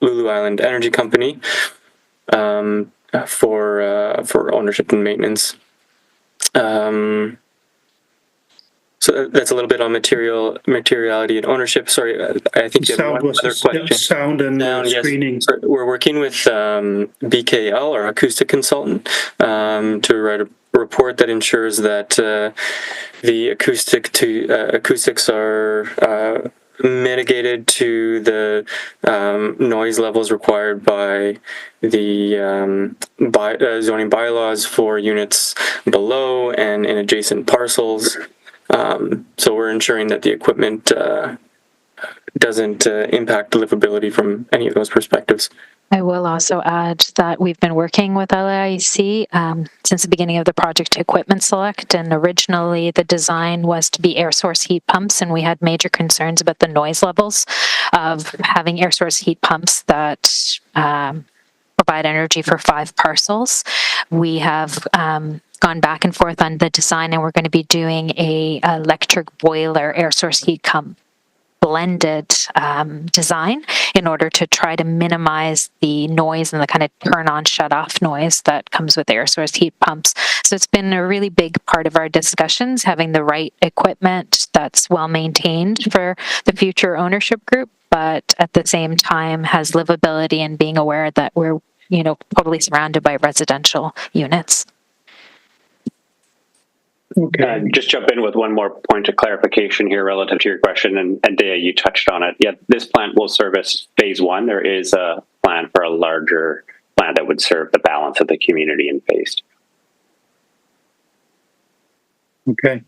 Lulu Island Energy Company for ownership and maintenance. So that's a little bit on materiality and ownership. Sorry, I think you have one other question. Yeah, sound and screening. Yes. We're working with BKL, our acoustic consultant, to write a report that ensures that the acoustics are mitigated to the noise levels required by the zoning bylaws for units below and in adjacent parcels. So we're ensuring that the equipment doesn't impact the livability from any of those perspectives. I will also add that we've been working with LAIC since the beginning of the project to equipment select, and originally the design was to be air source heat pumps, and we had major concerns about the noise levels of having air source heat pumps that provide energy for 5 parcels. We have gone back and forth on the design, and we're going to be doing a electric boiler air source heat pump blended design in order to try to minimize the noise and the kind of turn on shut off noise that comes with air source heat pumps. So it's been a really big part of our discussions, having the right equipment that's well maintained for the future ownership group, but at the same time has livability and being aware that we're, totally surrounded by residential units. Okay. Just jump in with one more point of clarification here relative to your question, and Dea, you touched on it. Yeah, this plant will service phase 1. There is a plan for a larger plant that would serve the balance of the community in phase 2. Okay.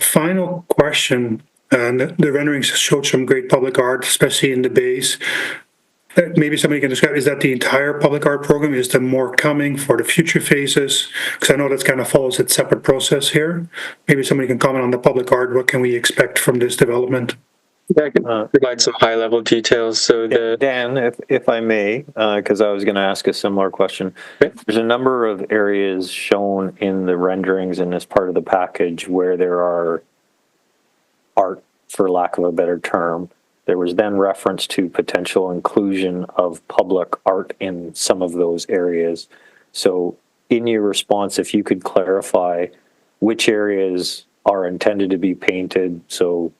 Final question. The renderings showed some great public art, especially in the base. Maybe somebody can describe, is that the entire public art program? Is there more coming for the future phases? Because I know that's kind of follows a separate process here. Maybe somebody can comment on the public art. What can we expect from this development? Yeah, I can provide some high-level details. So Dan, if I may, because I was going to ask a similar question. Okay. There's a number of areas shown in the renderings in this part of the package where there are art, for lack of a better term. There was then reference to potential inclusion of public art in some of those areas. So in your response, if you could clarify which areas are intended to be painted. So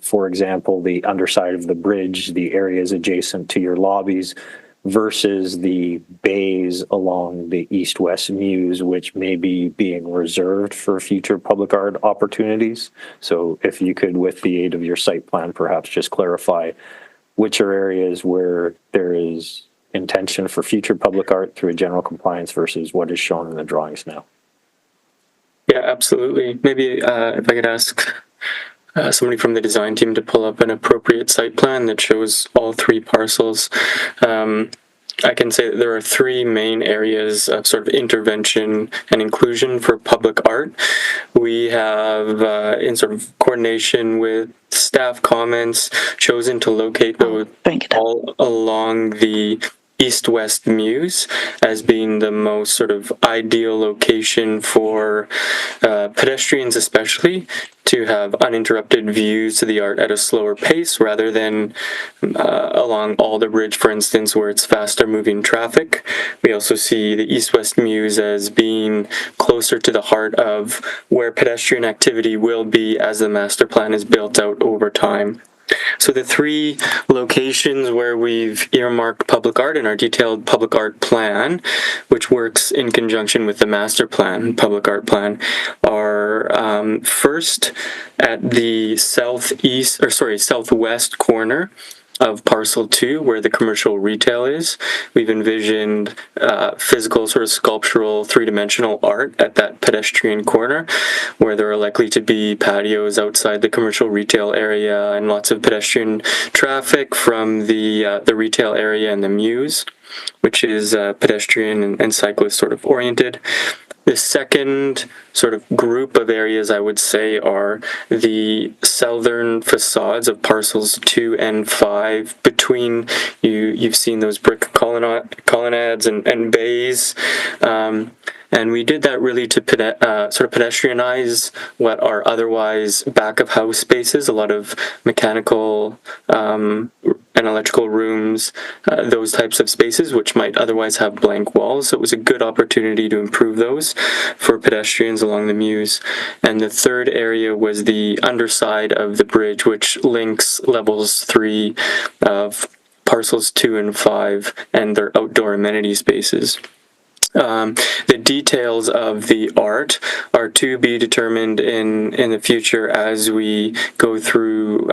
for example, the underside of the bridge, the areas adjacent to your lobbies versus the bays along the east-west mews, which may be being reserved for future public art opportunities. So if you could, with the aid of your site plan, perhaps just clarify which are areas where there is intention for future public art through a general compliance versus what is shown in the drawings now. Yeah, absolutely. Maybe if I could ask somebody from the design team to pull up an appropriate site plan that shows all 3 parcels. I can say that there are three main areas of sort of intervention and inclusion for public art. We have, in sort of coordination with staff comments, chosen to locate those all along the east-west muse as being the most sort of ideal location for pedestrians especially to have uninterrupted views to the art at a slower pace rather than along Alder Bridge, for instance, where it's faster moving traffic. We also see the east-west muse as being closer to the heart of where pedestrian activity will be as the master plan is built out over time. So the three locations where we've earmarked public art in our detailed public art plan, which works in conjunction with the master plan, public art plan, are first at the southwest corner of parcel 2 where the commercial retail is. We've envisioned physical sort of sculptural three-dimensional art at that pedestrian corner where there are likely to be patios outside the commercial retail area and lots of pedestrian traffic from the retail area and the muse, which is pedestrian and cyclist sort of oriented. The second sort of group of areas I would say are the southern facades of parcels 2 and 5 between, you've seen those brick colonnades and bays. And we did that really to sort of pedestrianize what are otherwise back-of-house spaces, a lot of mechanical and electrical rooms, those types of spaces, which might otherwise have blank walls. So it was a good opportunity to improve those for pedestrians along the muse. And the third area was the underside of the bridge, which links levels 3 of parcels 2 and 5 and their outdoor amenity spaces. The details of the art are to be determined in the future as we go through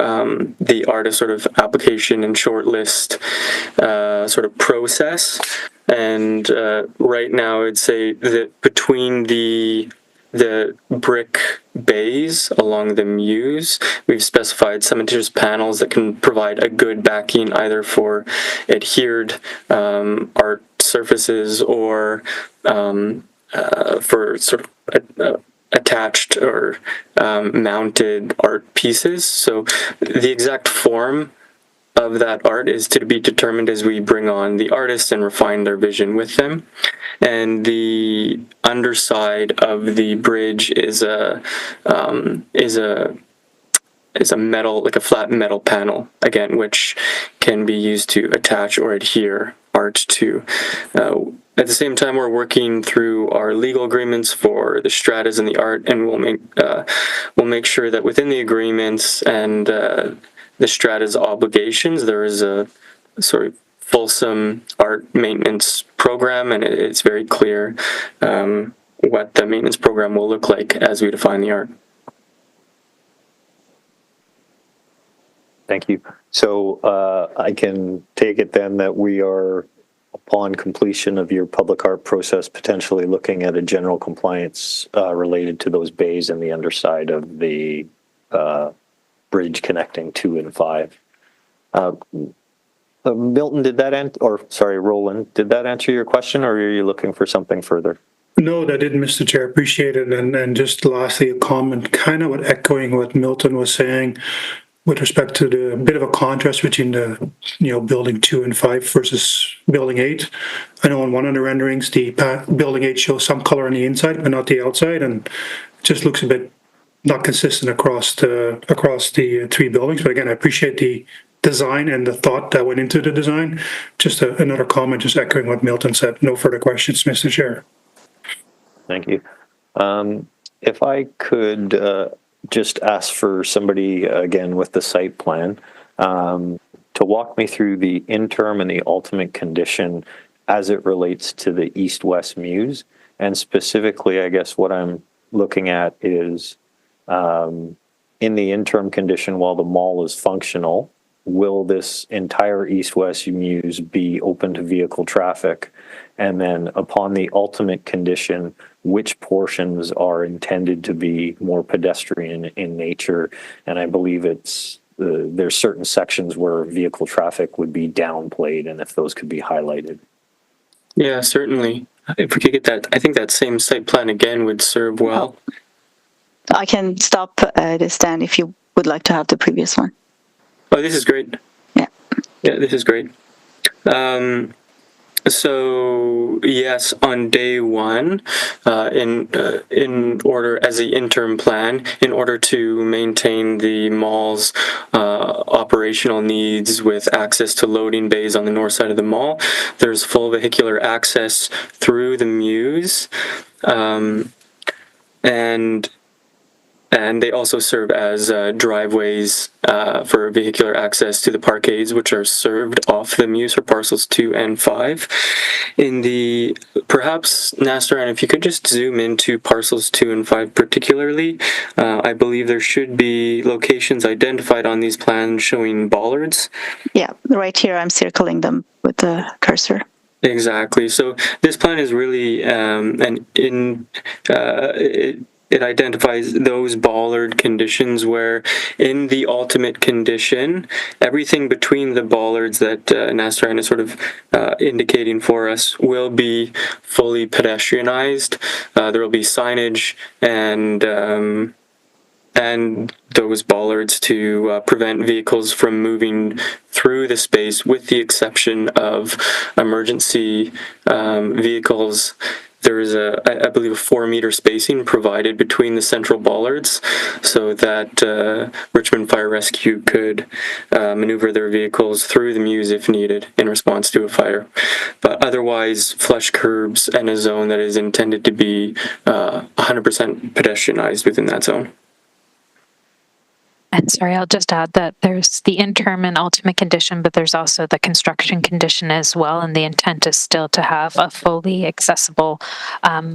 the artist sort of application and shortlist sort of process. And right now I'd say that between the brick bays along the muse, we've specified cementitious panels that can provide a good backing either for adhered art surfaces or for sort of attached or mounted art pieces. So the exact form of that art is to be determined as we bring on the artists and refine their vision with them. And the underside of the bridge is a metal, like a flat metal panel, again, which can be used to attach or adhere art to. At the same time, we're working through our legal agreements for the stratas and the art, and we'll make sure that within the agreements and the strata's obligations, there is a sort of fulsome art maintenance program, and it's very clear what the maintenance program will look like as we define the art. Thank you. So I can take it then that we are, upon completion of your public art process, potentially looking at a general compliance related to those bays and the underside of the bridge connecting 2 and 5. Milton, Roland, did that answer your question, or are you looking for something further? No, that did, Mr. Chair. Appreciate it. And just lastly, a comment, kind of echoing what Milton was saying with respect to the bit of a contrast between the building 2 and 5 versus building 8. I know on one of the renderings, the building 8 shows some color on the inside, but not the outside, and it just looks a bit not consistent across the three buildings. But again, I appreciate the design and the thought that went into the design. Just another comment, just echoing what Milton said. No further questions, Mr. Chair. Thank you. If I could just ask for somebody, again, with the site plan, to walk me through the interim and the ultimate condition as it relates to the east-west muse. And specifically, I guess what I'm looking at is in the interim condition, while the mall is functional, will this entire east-west muse be open to vehicle traffic? And then upon the ultimate condition, which portions are intended to be more pedestrian in nature? And I believe there's certain sections where vehicle traffic would be downplayed, and if those could be highlighted. Yeah, certainly. If we could get that, I think that same site plan again would serve well. I can stop this, Dan, if you would like to have the previous one. Oh, this is great. Yeah. Yeah, this is great. So yes, on day one, in order as the interim plan, in order to maintain the mall's operational needs with access to loading bays on the north side of the mall, there's full vehicular access through the Muse, and they also serve as driveways for vehicular access to the parkades, which are served off the Muse for parcels 2 and 5. Perhaps, Nastaran, if you could just zoom into parcels 2 and 5 particularly, I believe there should be locations identified on these plans showing bollards. Yeah, right here I'm circling them with the cursor. Exactly. So this plan is really it identifies those bollard conditions where in the ultimate condition, everything between the bollards that Nastaran is sort of indicating for us will be fully pedestrianized. There will be signage and those bollards to prevent vehicles from moving through the space, with the exception of emergency vehicles. There is I believe, a 4-meter spacing provided between the central bollards so that Richmond Fire Rescue could maneuver their vehicles through the Muse if needed in response to a fire. But otherwise, flush curbs and a zone that is intended to be 100% pedestrianized within that zone. And sorry, I'll just add that there's the interim and ultimate condition, but there's also the construction condition as well. And the intent is still to have a fully accessible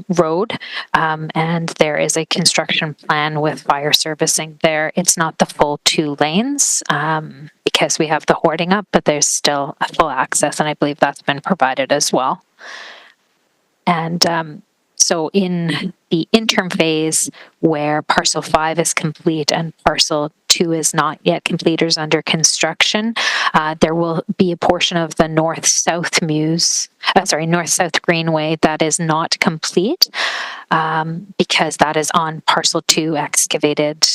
road. And there is a construction plan with fire servicing there. It's not the full 2 lanes because we have the hoarding up, but there's still a full access. And I believe that's been provided as well. And so in the interim phase where parcel 5 is complete and parcel 2 is not yet complete or is under construction, there will be a portion of the north-south Greenway that is not complete because that is on parcel 2 excavated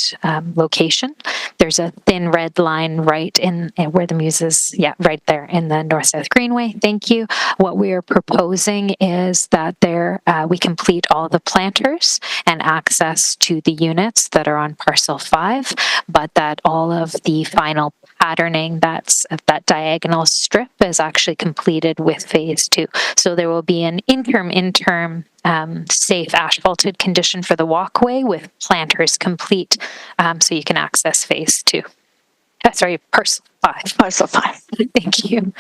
location. There's a thin red line right in where the Muse is, right there in the north-south Greenway. Thank you. What we are proposing is that we complete all the planters and access to the units that are on parcel 5, but that all of the final patterning that diagonal strip is actually completed with phase 2. So there will be an interim safe asphalted condition for the walkway with planters complete so you can access phase 2. Parcel 5. Parcel 5. Thank you.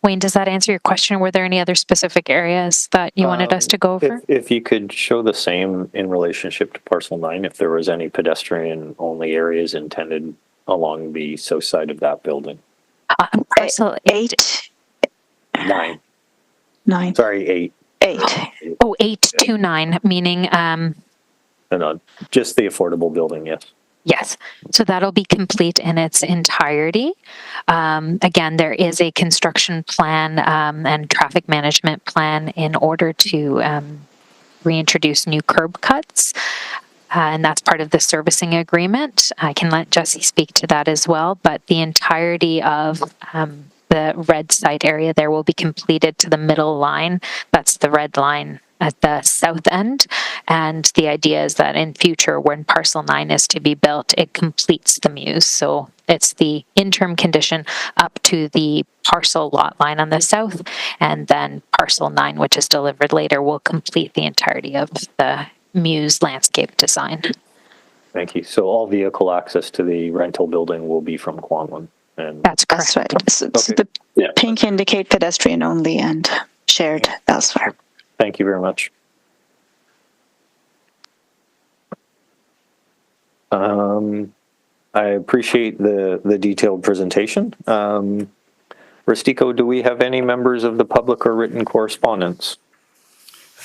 Wayne, does that answer your question? Were there any other specific areas that you wanted us to go over? If you could show the same in relationship to parcel 9, if there was any pedestrian-only areas intended along the south side of that building. Parcel 8. 9. 9. Sorry, 8. 8. Oh, 829, meaning... No, just the affordable building, yes. Yes, so that'll be complete in its entirety. Again, there is a construction plan and traffic management plan in order to reintroduce new curb cuts. And that's part of the servicing agreement. I can let Jesse speak to that as well, but the entirety of the red site area there will be completed to the middle line. That's the red line at the south end. And the idea is that in future, when parcel 9 is to be built, it completes the Muse. So it's the interim condition up to the parcel lot line on the south, and then parcel 9, which is delivered later, will complete the entirety of the Muse landscape design. Thank you. So all vehicle access to the rental building will be from Quanlin. And That's correct. That's right. So the pink indicate pedestrian only and shared elsewhere. thank you very much. I appreciate the detailed presentation. Ristico, do we have any members of the public or written correspondence?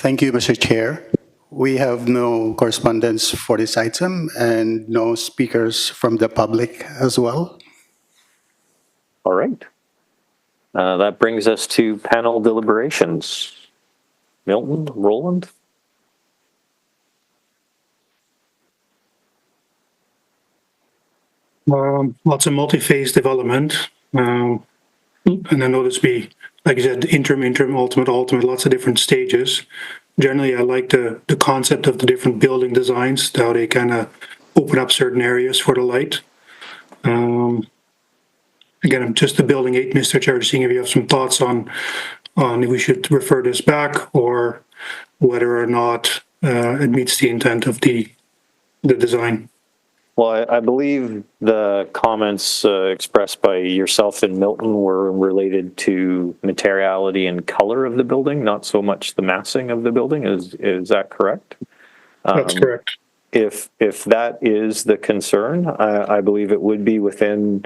Thank you, Mr. Chair. We have no correspondence for this item and no speakers from the public as well. All right. That brings us to panel deliberations. Milton, Roland? Lots of multi-phase development. And I know this be, like you said, interim, ultimate, lots of different stages. Generally, I like the concept of the different building designs, how they kind of open up certain areas for the light. Again, I'm just the building 8, Mr. Chair, seeing if you have some thoughts on if we should refer this back or whether or not it meets the intent of the design. Well, I believe the comments expressed by yourself and Milton were related to materiality and color of the building, not so much the massing of the building. Is that correct? That's correct. If that is the concern, I believe it would be within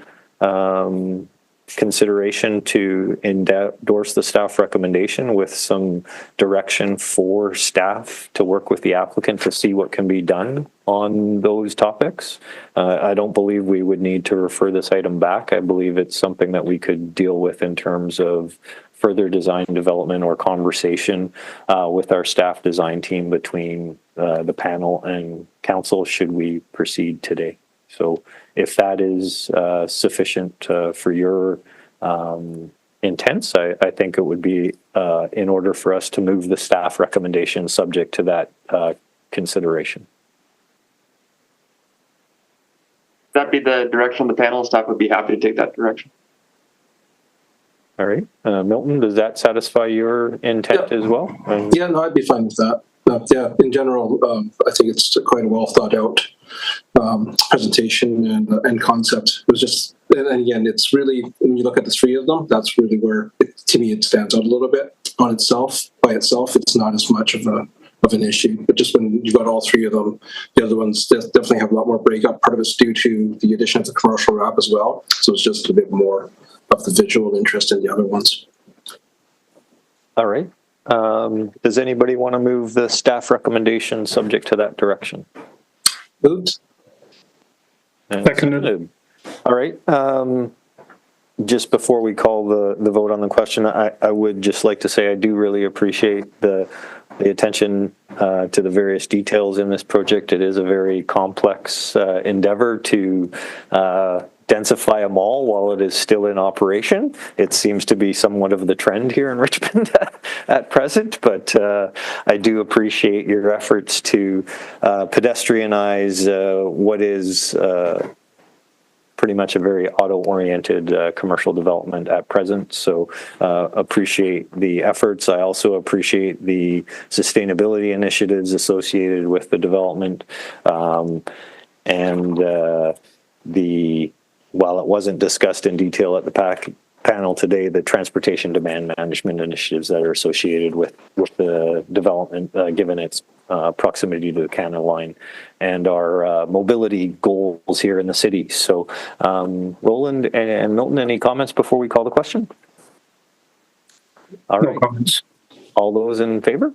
consideration to endorse the staff recommendation with some direction for staff to work with the applicant to see what can be done on those topics. I don't believe we would need to refer this item back. I believe it's something that we could deal with in terms of further design development or conversation with our staff design team between the panel and council should we proceed today. So if that is sufficient for your intents, I think it would be in order for us to move the staff recommendation subject to that consideration. That'd be the direction of the panel. Staff would be happy to take that direction. All right. Milton, does that satisfy your intent as well? Yeah, no, I'd be fine with that. Yeah, in general, I think it's quite a well thought out presentation and concept. It was just, and again, it's really, when you look at the 3 of them, that's really where, to me, it stands out a little bit on itself. By itself, it's not as much of an issue, but just when you've got all 3 of them, the other ones definitely have a lot more breakup. Part of it's due to the addition of the commercial wrap as well. So it's just a bit more of the visual interest in the other ones. All right. Does anybody want to move the staff recommendation subject to that direction? Moved. Seconded. All right. Just before we call the vote on the question, I would just like to say I do really appreciate the attention to the various details in this project. It is a very complex endeavor to densify a mall while it is still in operation. It seems to be somewhat of the trend here in Richmond at present, but I do appreciate your efforts to pedestrianize what is pretty much a very auto-oriented commercial development at present. So appreciate the efforts. I also appreciate the sustainability initiatives associated with the development while it wasn't discussed in detail at the panel today, the transportation demand management initiatives that are associated with the development, given its proximity to the Canada Line and our mobility goals here in the city. So, Roland and Milton, any comments before we call the question? All right. No comments. All those in favor?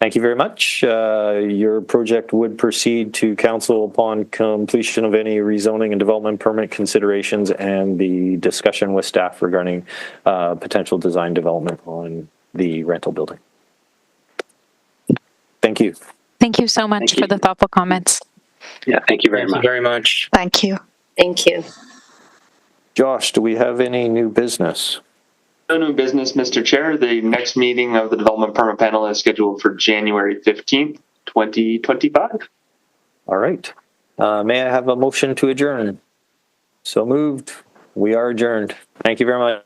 Thank you very much. Your project would proceed to council upon completion of any rezoning and development permit considerations and the discussion with staff regarding potential design development on the rental building. Thank you. Thank you so much for the thoughtful comments. Yeah, thank you very much. Thank you very much. Thank you. Thank you. Josh, do we have any new business? No new business, Mr. Chair. The next meeting of the Development Permit Panel is scheduled for January 15th, 2025. All right. May I have a motion to adjourn? So moved. We are adjourned. Thank you very much.